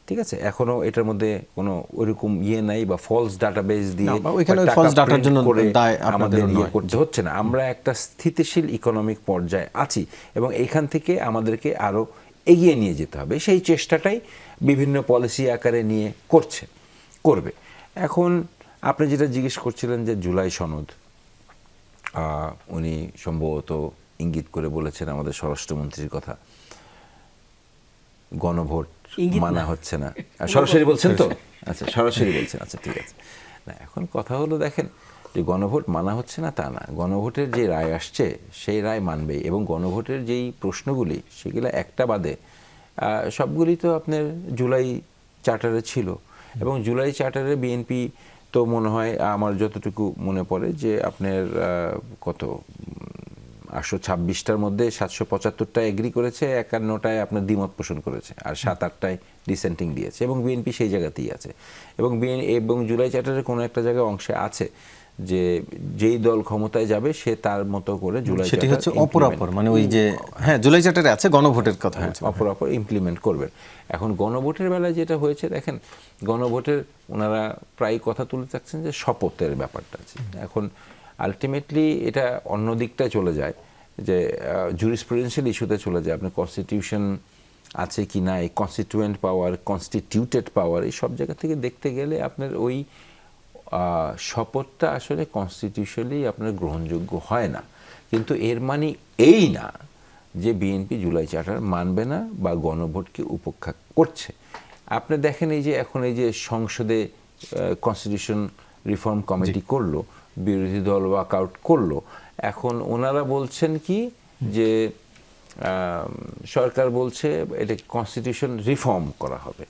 ঠিক আছে, এখনো এটার মধ্যে কোনো ওইরকম নাই বা ফলস ডাটাবেস দিয়ে
না, ওইখানে
বা টাকা
false data র
print
জন্য
করে
দায় আপনাদের
আমাদের
নয়।
করতে হচ্ছে না। আমরা একটা স্থিতিশীল ইকোনমিক পর্যায়ে আছি এবং এখান থেকে আমাদেরকে আরো এগিয়ে নিয়ে যেতে হবে। সেই চেষ্টাটাই বিভিন্ন পলিসি আকারে নিয়ে করবে। এখন আপনি যেটা জিজ্ঞেস করছিলেন যে জুলাই সনদ, উনি সম্ভবত ইঙ্গিত করে বলেছেন আমাদের স্বরাষ্ট্রমন্ত্রীর কথা, গণভোট মানা হচ্ছে না। সরাসরি বলছেন তো? আচ্ছা, সরাসরি বলছেন, আচ্ছা ঠিক আছে। না, এখন কথা হলো, দেখেন যে গণভোট মানা হচ্ছে না তা না, গণভোটের যে রায় আসছে সেই রায় মানবেই, এবং গণভোটের যেই প্রশ্নগুলি সেগুলো একটা বাদে সবগুলি তো আপনার জুলাই চার্টারে ছিল, এবং জুলাই চার্টারে বিএনপি তো মনে হয়, আমার যতটুকু মনে পড়ে যে আপনার কত 826টার মধ্যে 775টা এগ্রি করেছে, 51টায় আপনার দ্বিমত পোষণ করেছে, আর 7-8টায় ডিসেন্টিং দিয়েছে, এবং বিএনপি সেই জায়গাতেই আছে। এবং জুলাই চার্টারের কোনো একটা জায়গায় অংশে আছে যে যেই দল ক্ষমতায় যাবে সে তার মতো করে জুলাই
সেটি হচ্ছে অপরাপর, মানে ওই যে হ্যাঁ জুলাই চার্টারে আছে গণভোটের কথা বলছে,
অপরাপর ইমপ্লিমেন্ট করবেন। এখন গণভোটের বেলায় যেটা হয়েছে, দেখেন গণভোটের ওনারা প্রায় কথা তুলে থাকছেন যে শপথের ব্যাপারটা আছে। এখন আলটিমেটলি এটা অন্য দিকটায় চলে যায়, যে জুরিসপ্রুডেন্সিয়াল ইস্যুতে চলে যায়। আপনার কনস্টিটিউশন আছে কি না, এই কনস্টিটিউয়েন্ট পাওয়ার, কনস্টিটিউটেড পাওয়ার, এই সব জায়গা থেকে দেখতে গেলে আপনার ওই শপথটা আসলে কনস্টিটিউশনালি আপনার গ্রহণযোগ্য হয় না। কিন্তু এর মানে এই না যে বিএনপি জুলাই চার্টার মানবে না বা গণভোটকে উপেক্ষা করছে। আপনি দেখেন এই যে এখন এই যে সংসদে কনস্টিটিউশন রিফর্ম কমিটি করলো, বিরোধী দল ওয়াকআউট করলো, এখন ওনারা বলছেন কি যে সরকার বলছে এটা কনস্টিটিউশন রিফর্ম করা হবে,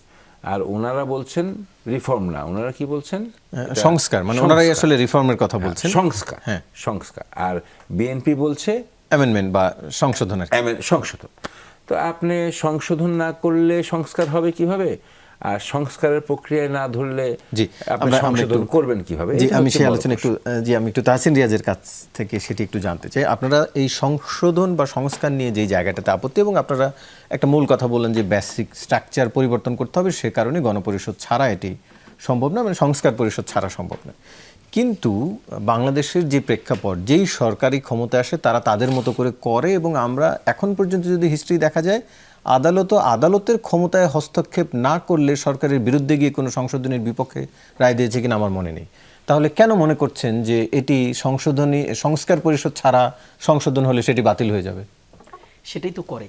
আর ওনারা বলছেন রিফর্ম না, ওনারা কি বলছেন
সংস্কার, মানে ওনারাই আসলে রিফর্মের কথা বলছেন,
সংস্কার। হ্যাঁ, সংস্কার। আর বিএনপি বলছে
অ্যামেন্ডমেন্ট বা সংশোধন।
সংশোধন। তো আপনি সংশোধন না করলে সংস্কার হবে কিভাবে, আর সংস্কারের প্রক্রিয়ায় না ধরলে
জি
আপনি সংশোধন করবেন কিভাবে?
জি, আমি সেই আলোচনা একটু আমি একটু তাহসিন রিয়াজের কাছ থেকে সেটি একটু জানতে চাই। আপনারা এই সংশোধন বা সংস্কার নিয়ে যেই জায়গাটাতে আপত্তি, এবং আপনারা একটা মূল কথা বললেন যে বেসিক স্ট্রাকচার পরিবর্তন করতে হবে, সে কারণে গণপরিষদ ছাড়া এটি সম্ভব না, মানে সংস্কার পরিষদ ছাড়া সম্ভব না। কিন্তু বাংলাদেশের যে প্রেক্ষাপট, যেই সরকারি ক্ষমতা আসে তারা তাদের মতো করে, এবং আমরা এখন পর্যন্ত যদি হিস্ট্রি দেখা যায়, আদালতের ক্ষমতায় হস্তক্ষেপ না করলে সরকারের বিরুদ্ধে গিয়ে কোনো সংশোধনের বিপক্ষে রায় দিয়েছে কিনা আমার মনে নেই। তাহলে কেন মনে করছেন যে এটি সংস্কার পরিষদ ছাড়া সংশোধন হলে সেটি বাতিল হয়ে যাবে?
সেটাই তো করে,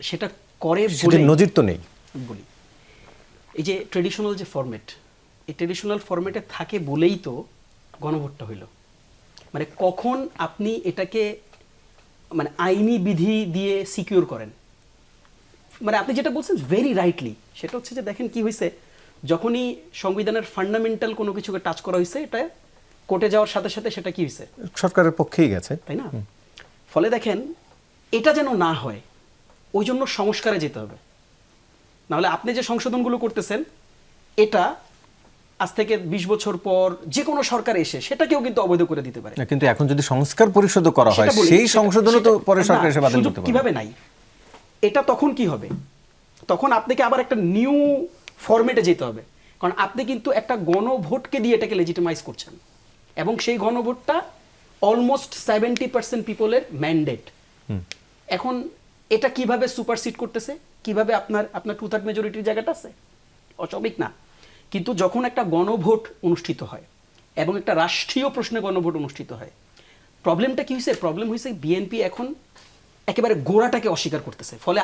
সেটা করে
সেটির নজির তো নেই।
বলি, এই যে ট্রেডিশনাল যে ফরম্যাট, এই ট্রেডিশনাল ফরম্যাটে থাকে বলেই তো গণভোটটা হইল। মানে কখন আপনি এটাকে মানে আইনি বিধি দিয়ে সিকিউর করেন, মানে আপনি যেটা বলছেন ভেরি রাইটলি, সেটা হচ্ছে যে দেখেন কি হয়েছে, যখনই সংবিধানের ফান্ডামেন্টাল কোনো কিছুকে টাচ করা হয়েছে, এটা কোর্টে যাওয়ার সাথে সাথে সেটা কি হয়েছে,
সরকারের পক্ষেই গেছে,
তাই না? ফলে দেখেন এটা যেন না হয়, ওই জন্য সংস্কারে যেতে হবে। নাহলে আপনি যে সংশোধনগুলো করতেছেন, এটা আজ থেকে 20 বছর পর যে কোনো সরকার এসে সেটাকেও কিন্তু অবৈধ করে দিতে পারে।
কিন্তু এখন যদি সংস্কার পরিষদও করা হয়, সেই সংশোধনও তো পরে সরকার এসে বাতিল করতে পারে।
কিভাবে নাই, এটা তখন কি হবে, তখন আপনাকে আবার একটা নিউ ফরম্যাটে যেতে হবে, কারণ আপনি কিন্তু একটা গণভোটকে দিয়ে এটাকে লেজিটিমাইজ করছেন, এবং সেই গণভোটটা অলমোস্ট 70% পিপলের ম্যান্ডেট। এখন এটা কিভাবে সুপারসিড করতেছে, কিভাবে আপনার 2/3 মেজরিটির জায়গাটা আছে, অস্বাভাবিক না। কিন্তু যখন একটা গণভোট অনুষ্ঠিত হয় এবং একটা রাষ্ট্রীয় প্রশ্নে গণভোট অনুষ্ঠিত হয়, প্রবলেমটা কি হয়েছে? প্রবলেম হয়েছে বিএনপি এখন একেবারে গোড়াটাকে অস্বীকার করতেছে, ফলে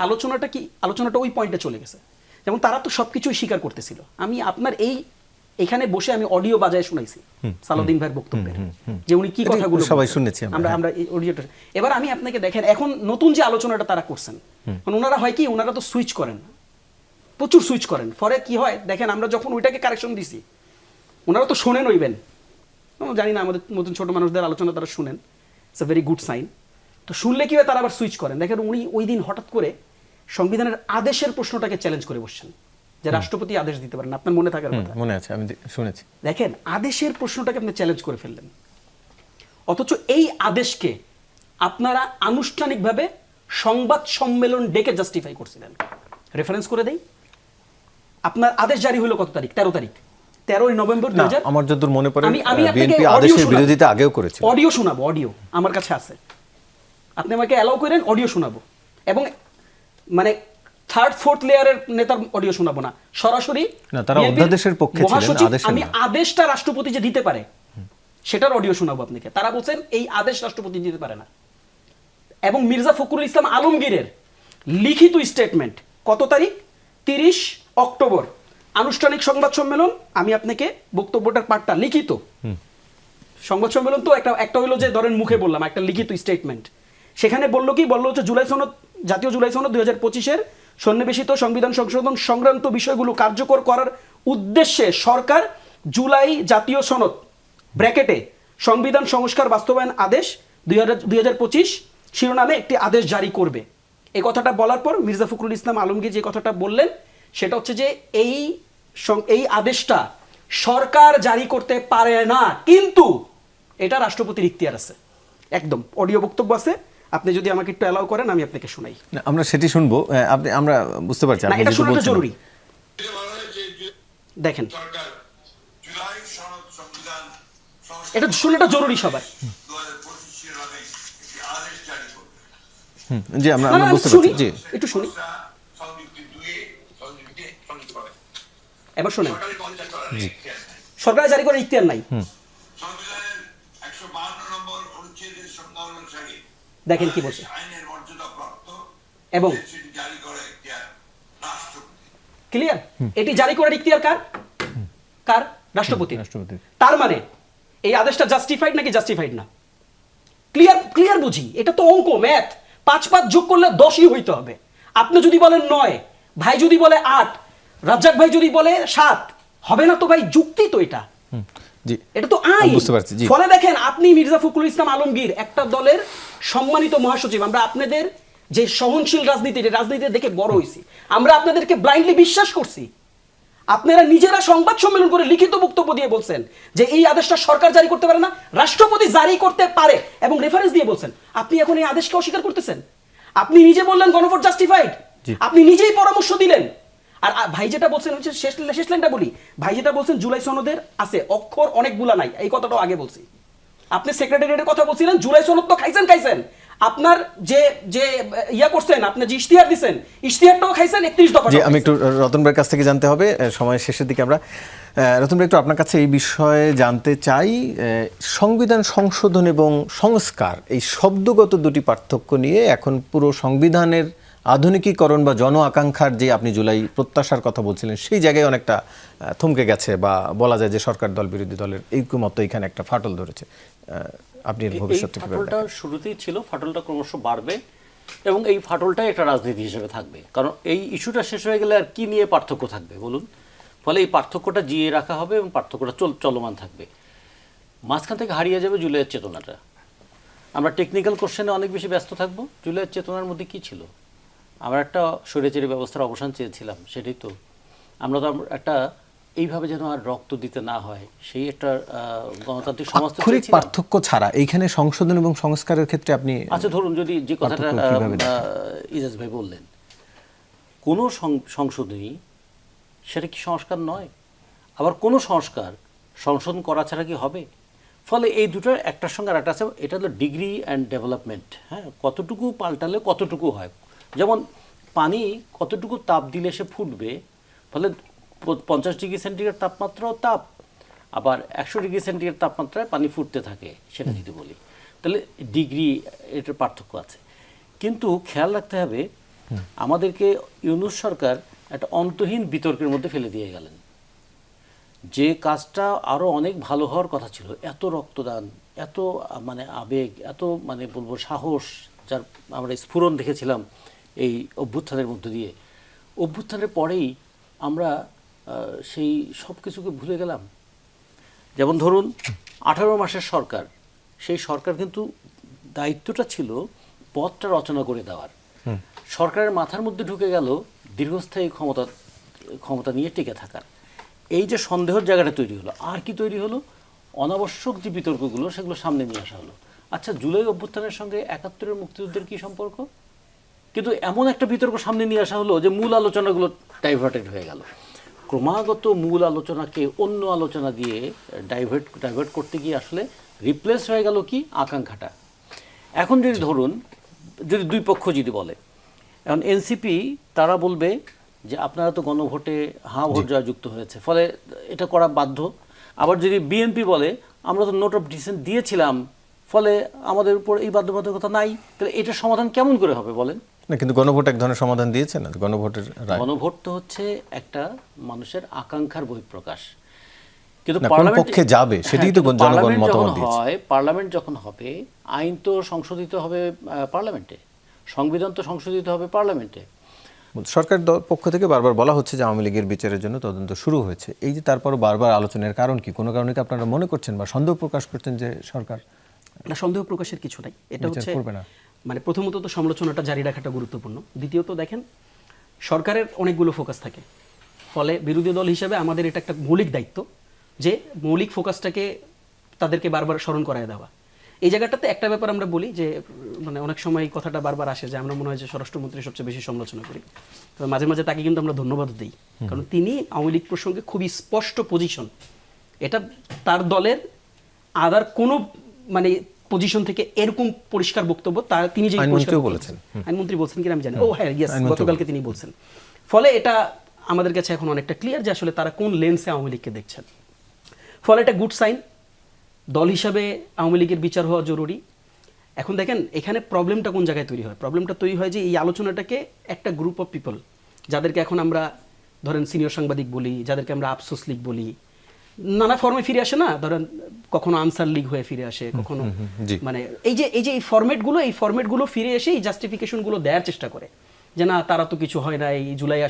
আলোচনাটা ওই পয়েন্টে চলে গেছে। যেমন তারা তো সবকিছুই স্বীকার করতেছিল, আমি আপনার এখানে বসে আমি অডিও বাজায় শুনাইছি সালাউদ্দিন ভাইয়ের বক্তব্যের, যে উনি কি কথাগুলো
সবাই শুনেছি
আমরা এই অডিওটা। এবার আমি আপনাকে দেখেন এখন নতুন যে আলোচনাটা তারা করছেন, ওনারা হয় কি, ওনারা তো সুইচ করেন, প্রচুর সুইচ করেন। ফলে কি হয় দেখেন, আমরা যখন ওইটাকে কারেকশন দিছি, ওনারা তো শোনেন ওইবেন, জানি না আমাদের নতুন ছোট মানুষদের আলোচনা তারা শুনেন, it's a very good sign. তো শুনলে কি হয়, তারা আবার সুইচ করেন। দেখেন উনি ওই দিন হঠাৎ করে সংবিধানের আদেশের প্রশ্নটাকে চ্যালেঞ্জ করে বসছেন, যে রাষ্ট্রপতি আদেশ দিতে পারেন, আপনার মনে থাকার কথা,
মনে আছে, আমি শুনেছি।
দেখেন আদেশের প্রশ্নটাকে আপনি চ্যালেঞ্জ করে ফেললেন, অথচ এই আদেশকে আপনারা আনুষ্ঠানিকভাবে সংবাদ সম্মেলন ডেকে জাস্টিফাই করছিলেন। রেফারেন্স করে দেই, আপনার আদেশ জারি হলো কত তারিখ? 13 তারিখ, 13ই নভেম্বর
না,
2000।
আমার যতদূর মনে পড়ে
আমি আপনাকে
বিএনপি
audio
আদেশের
শোনাবো।
বিরোধিতা আগেও করেছিল।
অডিও শোনাবো, অডিও আমার কাছে আছে, আপনি আমাকে অ্যালাউ করেন অডিও শোনাবো, এবং মানে থার্ড ফোর্থ লেয়ারের নেতার অডিও শোনাবো না, সরাসরি
না, তারা
BNP
অধ্যাদেশের পক্ষে ছিলেন,
মহাসচিব,
আদেশের
আমি
না।
আদেশটা রাষ্ট্রপতি যে দিতে পারে সেটার অডিও শোনাবো আপনাকে। তারা বলছেন এই আদেশ রাষ্ট্রপতি দিতে পারে না। এবং মির্জা ফখরুল ইসলাম আলমগীরের লিখিত স্টেটমেন্ট কত তারিখ? 30 অক্টোবর, আনুষ্ঠানিক সংবাদ সম্মেলন। আমি আপনাকে বক্তব্যটার পার্টটা লিখিত সংবাদ সম্মেলন তো একটা হলো যে ধরেন মুখে বললাম, একটা লিখিত স্টেটমেন্ট। সেখানে বললো হচ্ছে জুলাই সনদ, জাতীয় জুলাই সনদ 2025-এর সন্নিবেশিত সংবিধান সংশোধন সংক্রান্ত বিষয়গুলো কার্যকর করার উদ্দেশ্যে সরকার জুলাই জাতীয় সনদ ব্র্যাকেটে সংবিধান সংস্কার বাস্তবায়ন আদেশ 2025 শিরোনামে একটি আদেশ জারি করবে। এই কথাটা বলার পর মির্জা ফখরুল ইসলাম আলমগীর যে কথাটা বললেন সেটা হচ্ছে যে এই আদেশটা সরকার জারি করতে পারে না, কিন্তু এটা রাষ্ট্রপতির ইখতিয়ার আছে। একদম অডিও বক্তব্য আছে, আপনি যদি আমাকে একটু অ্যালাউ করেন আমি আপনাকে শোনাই।
না, আমরা সেটি শুনবো। আমরা বুঝতে পারছি
না,
আপনি
এটা
যেটা
শোনাটা
বলছেন।
জরুরি। দেখেন,
সরকার জুলাই সনদ সংবিধান
এটা শোনাটা জরুরি সবার।
2025 শিরোনামে একটি আদেশ জারি করবে।
জি, আমরা
না, না,
বুঝতে
শুনি,
পারছি। জি,
একটু শুনি,
সংযুক্তি 2 সংযুক্তিকে সংযুক্ত করে
এবার শোনেন।
সরকারি কনজাক্ট করার ইতিহাস নাই।
সরকার জারি করার ইখতিয়ার নাই।
সংবিধানের 152 নম্বর অনুচ্ছেদের সংজ্ঞা অনুসারে
দেখেন কি বলছে,
আইনের মর্যাদা প্রাপ্ত
এবং
সেটি জারি করার ইখতিয়ার রাষ্ট্রপতি।
ক্লিয়ার? এটি জারি করার ইখতিয়ার কার? কার? রাষ্ট্রপতি।
রাষ্ট্রপতি।
তার মানে এই আদেশটা জাস্টিফাইড নাকি জাস্টিফাইড না? ক্লিয়ার বুঝি, এটা তো অঙ্ক, ম্যাথ। 5 যোগ করলে 10ই হইতে হবে। আপনি যদি বলেন 9, ভাই যদি বলে 8, রাজ্জাক ভাই যদি বলে 7, হবে না তো ভাই, যুক্তি তো এটা।
জি,
এটা তো আইন।
বুঝতে পারছি। জি,
ফলে দেখেন, আপনি মির্জা ফখরুল ইসলাম আলমগীর একটা দলের সম্মানিত মহাসচিব, আমরা আপনাদের যে সহনশীল রাজনীতি দেখে বড় হইছি, আমরা আপনাদেরকে ব্লাইন্ডলি বিশ্বাস করছি। আপনারা নিজেরা সংবাদ সম্মেলন করে লিখিত বক্তব্য দিয়ে বলছেন যে এই আদেশটা সরকার জারি করতে পারে না, রাষ্ট্রপতি জারি করতে পারে, এবং রেফারেন্স দিয়ে বলছেন। আপনি এখন এই আদেশকে অস্বীকার করতেছেন। আপনি নিজে বললেন গণভোট জাস্টিফাইড, আপনি নিজেই পরামর্শ দিলেন। আর ভাই যেটা বলছেন হচ্ছে শেষ লাইনটা বলি, ভাই যেটা বলছেন জুলাই সনদের আছে অক্ষর অনেকগুলা নাই, এই কথাটাও আগে বলছি। আপনি সেক্রেটারিয়েটের কথা বলছিলেন, জুলাই সনদ তো খাইছেন। আপনার যে যে ইয়া করছেন, আপনি যে ইশতেহার দিবেন, ইশতেহারটাও খাইছেন, 31 দফা।
জি, আমি একটু রতন ভাইয়ের কাছ থেকে জানতে হবে, সময়ের শেষের দিকে আমরা। রতন ভাই, একটু আপনার কাছে এই বিষয়ে জানতে চাই, সংবিধান সংশোধন এবং সংস্কার এই শব্দগত দুটি পার্থক্য নিয়ে এখন পুরো সংবিধানের আধুনিকীকরণ বা জন আকাঙ্ক্ষার যে আপনি জুলাই প্রত্যাশার কথা বলছিলেন সেই জায়গায় অনেকটা থমকে গেছে, বা বলা যায় যে সরকার দল বিরোধী দলের ঐক্যমত্য এখানে একটা ফাটল ধরেছে। আপনি এর
এই
ভবিষ্যৎ
ফাটলটা শুরুতেই ছিল, ফাটলটা ক্রমশ বাড়বে, এবং এই ফাটলটাই একটা রাজনীতি হিসেবে থাকবে। কারণ এই ইস্যুটা শেষ হয়ে গেলে আর কি নিয়ে পার্থক্য থাকবে বলুন? ফলে এই পার্থক্যটা জিয়ে রাখা হবে এবং পার্থক্যটা চলমান থাকবে। মাঝখান থেকে হারিয়ে যাবে জুলাইয়ের চেতনাটা। আমরা টেকনিক্যাল কোশ্চেনে অনেক বেশি ব্যস্ত থাকবো। জুলাইয়ের চেতনার মধ্যে কি ছিল? আমরা একটা স্বৈরাচারী ব্যবস্থার অবসান চেয়েছিলাম, সেটাই তো। আমরা তো একটা এইভাবে যেন আর রক্ত দিতে না হয় সেই একটা গণতান্ত্রিক সমাজ তো
আক্ষরিক
চেয়েছিলাম।
পার্থক্য ছাড়া এইখানে সংশোধন এবং সংস্কারের ক্ষেত্রে আপনি
আচ্ছা, ধরুন যদি যে কথাটা
পার্থক্য কিভাবে দেখেন?
ইজাজ ভাই বললেন, কোনো সংশোধনী সেটা কি সংস্কার নয়? আবার কোনো সংশোধন করা ছাড়া কি হবে? ফলে এই দুটোর একটার সঙ্গে আর একটা আছে, এটা হলো ডিগ্রি অ্যান্ড ডেভেলপমেন্ট। হ্যাঁ, কতটুকু পাল্টালে কতটুকু হয়। যেমন পানি কতটুকু তাপ দিলে সে ফুটবে, ফলে 50 ডিগ্রি সেন্টিগ্রেড তাপমাত্রাও তাপ, আবার 100 ডিগ্রি সেন্টিগ্রেড তাপমাত্রায় পানি ফুটতে থাকে, সেটা যদি বলি তাহলে ডিগ্রি এটার পার্থক্য আছে। কিন্তু খেয়াল রাখতে হবে, আমাদেরকে ইউনূস সরকার একটা অন্তহীন বিতর্কের মধ্যে ফেলে দিয়ে গেলেন। যে কাজটা আরও অনেক ভালো হওয়ার কথা ছিল, এত রক্তদান, এত মানে আবেগ, এত মানে বলবো সাহস, যার আমরা স্ফুরণ দেখেছিলাম এই অভ্যুত্থানের মধ্য দিয়ে, অভ্যুত্থানের পরেই আমরা সেই সব কিছুকে ভুলে গেলাম। যেমন ধরুন 18 মাসের সরকার, সেই সরকার কিন্তু দায়িত্বটা ছিল পথটা রচনা করে দেওয়ার। সরকারের মাথার মধ্যে ঢুকে গেল দীর্ঘস্থায়ী ক্ষমতা নিয়ে টিকে থাকার। এই যে সন্দেহের জায়গাটা তৈরি হলো, আর কি তৈরি হলো? অনাবশ্যক যে বিতর্কগুলো সেগুলো সামনে নিয়ে আসা হলো। আচ্ছা, জুলাই অভ্যুত্থানের সঙ্গে ৭১-এর মুক্তিযুদ্ধের কি সম্পর্ক? কিন্তু এমন একটা বিতর্ক সামনে নিয়ে আসা হলো যে মূল আলোচনাগুলো ডাইভার্টেড হয়ে গেল। ক্রমাগত মূল আলোচনাকে অন্য আলোচনা দিয়ে ডাইভার্ট করতে গিয়ে আসলে রিপ্লেস হয়ে গেল কি আকাঙ্ক্ষাটা। এখন যদি ধরুন, যদি দুই পক্ষ যদি বলে, এখন এনসিপি তারা বলবে যে আপনারা তো গণভোটে হাঁ ভোট জয়যুক্ত হয়েছে, ফলে এটা করা বাধ্য। আবার যদি বিএনপি বলে আমরা তো নোট অফ ডিসেন্ট দিয়েছিলাম, ফলে আমাদের উপর এই বাধ্যবাধকতা নাই, তাহলে এটার সমাধান কেমন করে হবে বলেন?
না, কিন্তু গণভোট এক ধরনের সমাধান দিয়েছে না, গণভোটের রায়।
গণভোট তো হচ্ছে একটা মানুষের আকাঙ্ক্ষার বহিঃপ্রকাশ, কিন্তু
না, কোন পক্ষে যাবে সেটাই তো জনগণ মতামত দিয়েছে।
পার্লামেন্ট যখন হবে, আইন তো সংশোধিত হবে পার্লামেন্টে, সংবিধান তো সংশোধিত হবে পার্লামেন্টে।
সরকার পক্ষ থেকে বারবার বলা হচ্ছে যে আওয়ামী লীগের বিচারের জন্য তদন্ত শুরু হয়েছে, এই যে তারপরও বারবার আলোচনার কারণ কি? কোনো কারণে কি আপনারা মনে করছেন বা সন্দেহ প্রকাশ করছেন যে সরকার
না, সন্দেহ প্রকাশের কিছু নাই। এটা
বিচার
হচ্ছে
করবে না?
মানে প্রথমত তো সমালোচনাটা জারি রাখাটা গুরুত্বপূর্ণ। দ্বিতীয়ত দেখেন, সরকারের অনেকগুলো ফোকাস থাকে, ফলে বিরোধী দল হিসেবে আমাদের এটা একটা মৌলিক দায়িত্ব যে মৌলিক ফোকাসটাকে তাদেরকে বারবার স্মরণ করায় দেওয়া। এই জায়গাটাতে একটা ব্যাপার আমরা বলি যে মানে অনেক সময় এই কথাটা বারবার আসে যে আমরা মনে হয় যে স্বরাষ্ট্রমন্ত্রী সবচেয়ে বেশি সমালোচনা করি, তবে মাঝে মাঝে তাকে কিন্তু আমরা ধন্যবাদ দিই, কারণ তিনি আওয়ামী লীগ প্রসঙ্গে খুবই স্পষ্ট পজিশন, এটা তার দলের আদার কোনো মানে পজিশন থেকে এরকম পরিষ্কার বক্তব্য তিনি যে
আইনমন্ত্রীও বলেছেন।
আইনমন্ত্রী বলছেন কিনা আমি জানি, ও হ্যাঁ ইয়েস, গতকালকে তিনি বলছেন। ফলে এটা আমাদের কাছে এখন অনেকটা ক্লিয়ার যে আসলে তারা কোন লেন্সে আওয়ামী লীগকে দেখছেন। ফলে এটা গুড সাইন, দল হিসাবে আওয়ামী লীগের বিচার হওয়া জরুরি। এখন দেখেন এখানে প্রবলেমটা কোন জায়গায় তৈরি হয়? প্রবলেমটা তৈরি হয় যে এই আলোচনাটাকে একটা গ্রুপ অফ পিপল, যাদেরকে এখন আমরা ধরেন সিনিয়র সাংবাদিক বলি, যাদেরকে আমরা আফসোস লীগ বলি, নানা ফর্মে ফিরে আসে না, ধরেন কখনো আনসার লীগ হয়ে ফিরে আসে, কখনো মানে এই যে এই ফরম্যাটগুলো ফিরে এসে এই জাস্টিফিকেশনগুলো দেওয়ার চেষ্টা করে যে না তারা তো কিছু হয় না, এই জুলাই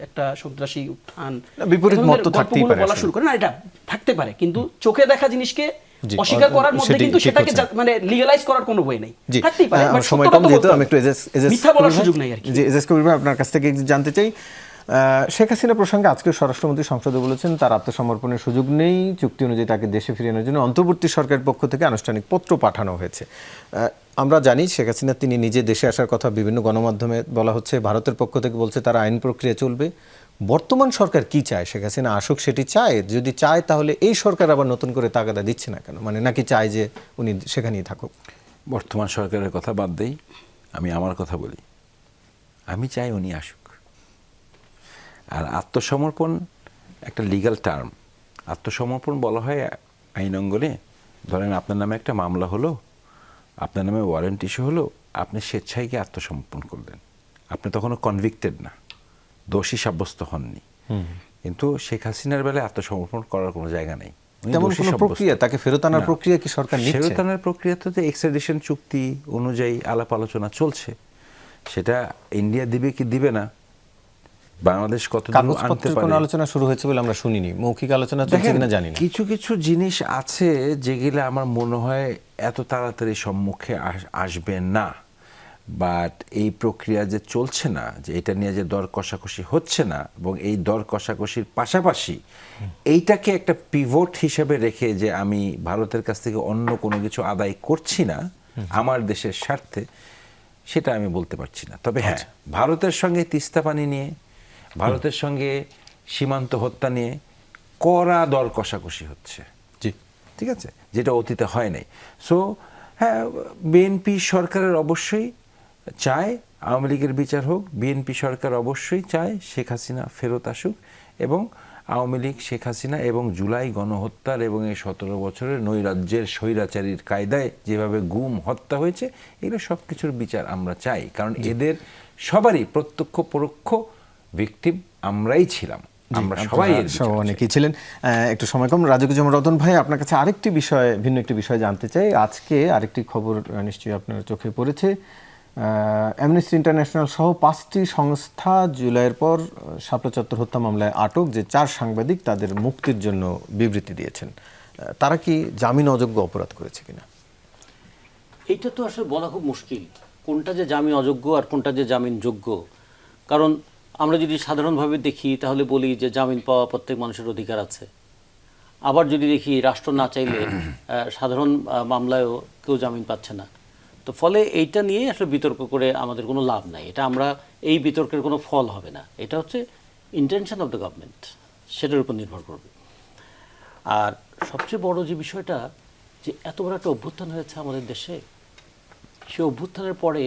একটা সন্ত্রাসী উত্থান,
বিপরীত মত তো থাকতেই পারে,
বলা শুরু করে না, এটা থাকতে পারে, কিন্তু চোখে দেখা জিনিসকে অস্বীকার করার মধ্যে কিন্তু সেটাকে মানে লিগ্যালাইজ করার কোনো ওয়ে নেই, থাকতেই পারে।
সময় কম, যেহেতু আমি একটু
মিথ্যা বলার সুযোগ নাই আর কি।
যে এজেস কবির ভাই আপনার কাছ থেকে জানতে চাই, শেখ হাসিনা প্রসঙ্গে আজকে স্বরাষ্ট্রমন্ত্রী সংসদে বলেছেন তার আত্মসমর্পণের সুযোগ নেই, চুক্তি অনুযায়ী তাকে দেশে ফিরিয়ে আনার জন্য অন্তর্বর্তী সরকারের পক্ষ থেকে আনুষ্ঠানিক পত্র পাঠানো হয়েছে। আমরা জানি শেখ হাসিনা তিনি নিজে দেশে আসার কথা বিভিন্ন গণমাধ্যমে বলা হচ্ছে, ভারতের পক্ষ থেকে বলছে তারা আইন প্রক্রিয়া চলবে। বর্তমান সরকার কি চায়? শেখ হাসিনা আসুক সেটি চায়? যদি চায় তাহলে এই সরকার আবার নতুন করে তাগাদা দিচ্ছে না কেন? মানে নাকি চায় যে উনি সেখানেই থাকুক?
বর্তমান সরকারের কথা বাদ দেই, আমি আমার কথা বলি। আমি চাই উনি আসুক। আর আত্মসমর্পণ একটা লিগ্যাল টার্ম। আত্মসমর্পণ বলা হয় আইন অঙ্গনে, ধরেন আপনার নামে একটা মামলা হলো, আপনার নামে ওয়ারেন্ট ইস্যু হলো, আপনি স্বেচ্ছায় গিয়ে আত্মসমর্পণ করলেন, আপনি তখনও কনভিক্টেড না, দোষী সাব্যস্ত হননি। কিন্তু শেখ হাসিনার বেলায় আত্মসমর্পণ করার কোনো জায়গা নেই।
তেমন কোনো প্রক্রিয়া, তাকে ফেরত আনার প্রক্রিয়া কি সরকার নিচ্ছে?
ফেরত আনার প্রক্রিয়া তো এক্সট্রাডিশন চুক্তি অনুযায়ী আলাপ আলোচনা চলছে, সেটা ইন্ডিয়া দিবে কি দিবে না, বাংলাদেশ কতদূর আনতে
কাগজপত্রের
পারে।
কোনো আলোচনা শুরু হয়েছে বলে আমরা শুনিনি, মৌখিক আলোচনা চলছে কিনা জানি না।
কিছু কিছু জিনিস আছে যেগুলো আমার মনে হয় এত তাড়াতাড়ি সম্মুখে আসবে না, বাট এই প্রক্রিয়া যে চলছে না, যে এটা নিয়ে যে দর কষাকষি হচ্ছে না, এবং এই দর কষাকষির পাশাপাশি এইটাকে একটা পিভট হিসেবে রেখে যে আমি ভারতের কাছ থেকে অন্য কোনো কিছু আদায় করছি না আমার দেশের স্বার্থে, সেটা আমি বলতে পারছি না। তবে হ্যাঁ, ভারতের সঙ্গে তিস্তা পানি নিয়ে, ভারতের সঙ্গে সীমান্ত হত্যা নিয়ে কড়া দর কষাকষি হচ্ছে,
জি,
ঠিক আছে, যেটা অতীতে হয় নাই। সো হ্যাঁ, বিএনপি সরকারের অবশ্যই চায় আওয়ামী লীগের বিচার হোক, বিএনপি সরকার অবশ্যই চায় শেখ হাসিনা ফেরত আসুক, এবং আওয়ামী লীগ, শেখ হাসিনা এবং জুলাই গণহত্যার এবং এই 17 বছরের নৈরাজ্যের স্বৈরাচারীর কায়দায় যেভাবে গুম হত্যা হয়েছে, এগুলো সব কিছুর বিচার আমরা চাই, কারণ এদের সবারই প্রত্যক্ষ পরোক্ষ ভিকটিম আমরাই ছিলাম, আমরা সবাই
অনেকেই ছিলেন। একটু সময় কম, রাজুকুজ্জামান রতন ভাই আপনার কাছে আরেকটি বিষয়, ভিন্ন একটি বিষয় জানতে চাই। আজকে আরেকটি খবর নিশ্চয়ই আপনার চোখে পড়েছে, অ্যামনেস্টি ইন্টারন্যাশনাল সহ 5টি সংস্থা জুলাইয়ের পর শাপলা চত্বর হত্যা মামলায় আটক যে 4 সাংবাদিক তাদের মুক্তির জন্য বিবৃতি দিয়েছেন। তারা কি জামিন অযোগ্য অপরাধ করেছে কিনা?
এইটা তো আসলে বলা খুব মুশকিল, কোনটা যে জামিন অযোগ্য আর কোনটা যে জামিন যোগ্য। কারণ আমরা যদি সাধারণভাবে দেখি তাহলে বলি যে জামিন পাওয়া প্রত্যেক মানুষের অধিকার আছে। আবার যদি দেখি রাষ্ট্র না চাইলে সাধারণ মামলায়ও কেউ জামিন পাচ্ছে না। তো ফলে এইটা নিয়ে আসলে বিতর্ক করে আমাদের কোনো লাভ নাই। এটা আমরা এই বিতর্কের কোনো ফল হবে না। এটা হচ্ছে ইন্টেনশন অফ দ্য গভর্নমেন্ট, সেটার উপর নির্ভর করবে। আর সবচেয়ে বড় যে বিষয়টা, যে এত বড় একটা অভ্যুত্থান হয়েছে আমাদের দেশে, সেই অভ্যুত্থানের পরে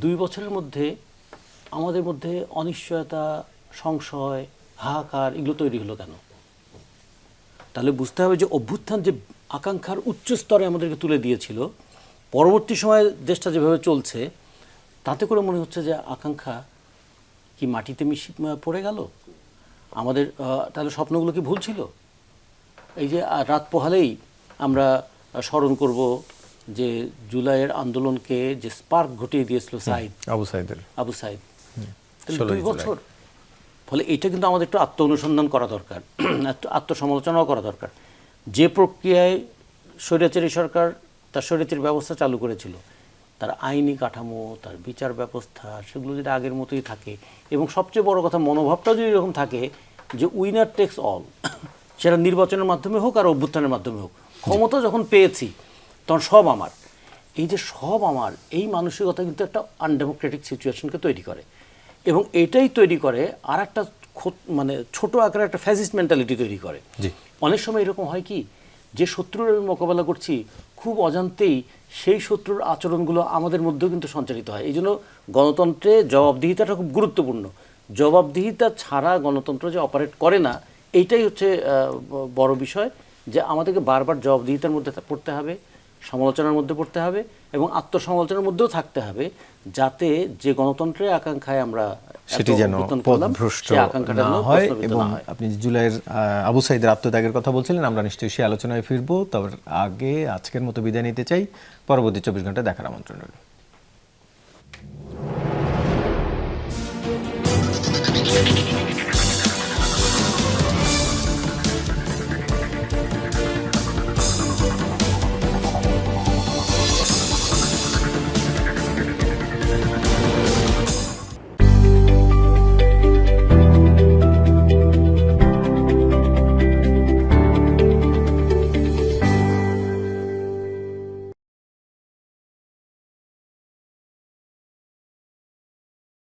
2 বছরের মধ্যে আমাদের মধ্যে অনিশ্চয়তা, সংশয়, হাহাকার এগুলো তৈরি হলো কেন? তাহলে বুঝতে হবে যে অভ্যুত্থান যে আকাঙ্ক্ষার উচ্চ স্তরে আমাদেরকে তুলে দিয়েছিল, পরবর্তী সময়ে দেশটা যেভাবে চলছে তাতে করে মনে হচ্ছে যে আকাঙ্ক্ষা কি মাটিতে পড়ে গেল? আমাদের তাহলে স্বপ্নগুলো কি ভুল ছিল? এই যে রাত পোহালেই আমরা স্মরণ করব যে জুলাইয়ের আন্দোলনকে যে স্পার্ক ঘটিয়ে দিয়েছিল
আবু সাইদ,
তাহলে 2 বছর। ফলে এটা কিন্তু আমাদের একটু আত্ম অনুসন্ধান করা দরকার, আত্মসমালোচনাও করা দরকার। যে প্রক্রিয়ায় স্বৈরাচারী সরকার তার স্বৈরাচারী ব্যবস্থা চালু করেছিল, তার আইনি কাঠামো, তার বিচার ব্যবস্থা, সেগুলো যদি আগের মতোই থাকে, এবং সবচেয়ে বড় কথা মনোভাবটা যদি এরকম থাকে যে উইনার টেক্স অল, সেটা নির্বাচনের মাধ্যমে হোক আর অভ্যুত্থানের মাধ্যমে হোক, ক্ষমতা যখন পেয়েছি তখন সব আমার, এই যে সব আমার, এই মানসিকতা কিন্তু একটা আনডেমোক্রেটিক সিচুয়েশনকে তৈরি করে। এবং এটাই তৈরি করে আর একটা মানে ছোট আকারে একটা ফ্যাসিস্ট মেন্টালিটি তৈরি করে। অনেক সময় এরকম হয় কি, যে শত্রুর আমি মোকাবেলা করছি, খুব অজান্তেই সেই শত্রুর আচরণগুলো আমাদের মধ্যেও কিন্তু সঞ্চারিত হয়। এই জন্য গণতন্ত্রে জবাবদিহিতাটা খুব গুরুত্বপূর্ণ। জবাবদিহিতা ছাড়া গণতন্ত্র যে অপারেট করে না, এইটাই হচ্ছে বড় বিষয়, যে আমাদেরকে বারবার জবাবদিহিতার মধ্যে পড়তে হবে, সমালোচনার মধ্যে পড়তে হবে, এবং আত্মসমালোচনার মধ্যেও থাকতে হবে, যাতে যে গণতন্ত্রের আকাঙ্ক্ষায় আমরা
সেটি যেন পথভ্রষ্ট না হয়। এবং আপনি জুলাইয়ের আবু সাইদের আত্মত্যাগের কথা বলছিলেন, আমরা নিশ্চয়ই সেই আলোচনায় ফিরবো। তবে আগে আজকের মতো বিদায় নিতে চাই, পরবর্তী 24 ঘন্টা দেখার আমন্ত্রণ রইল।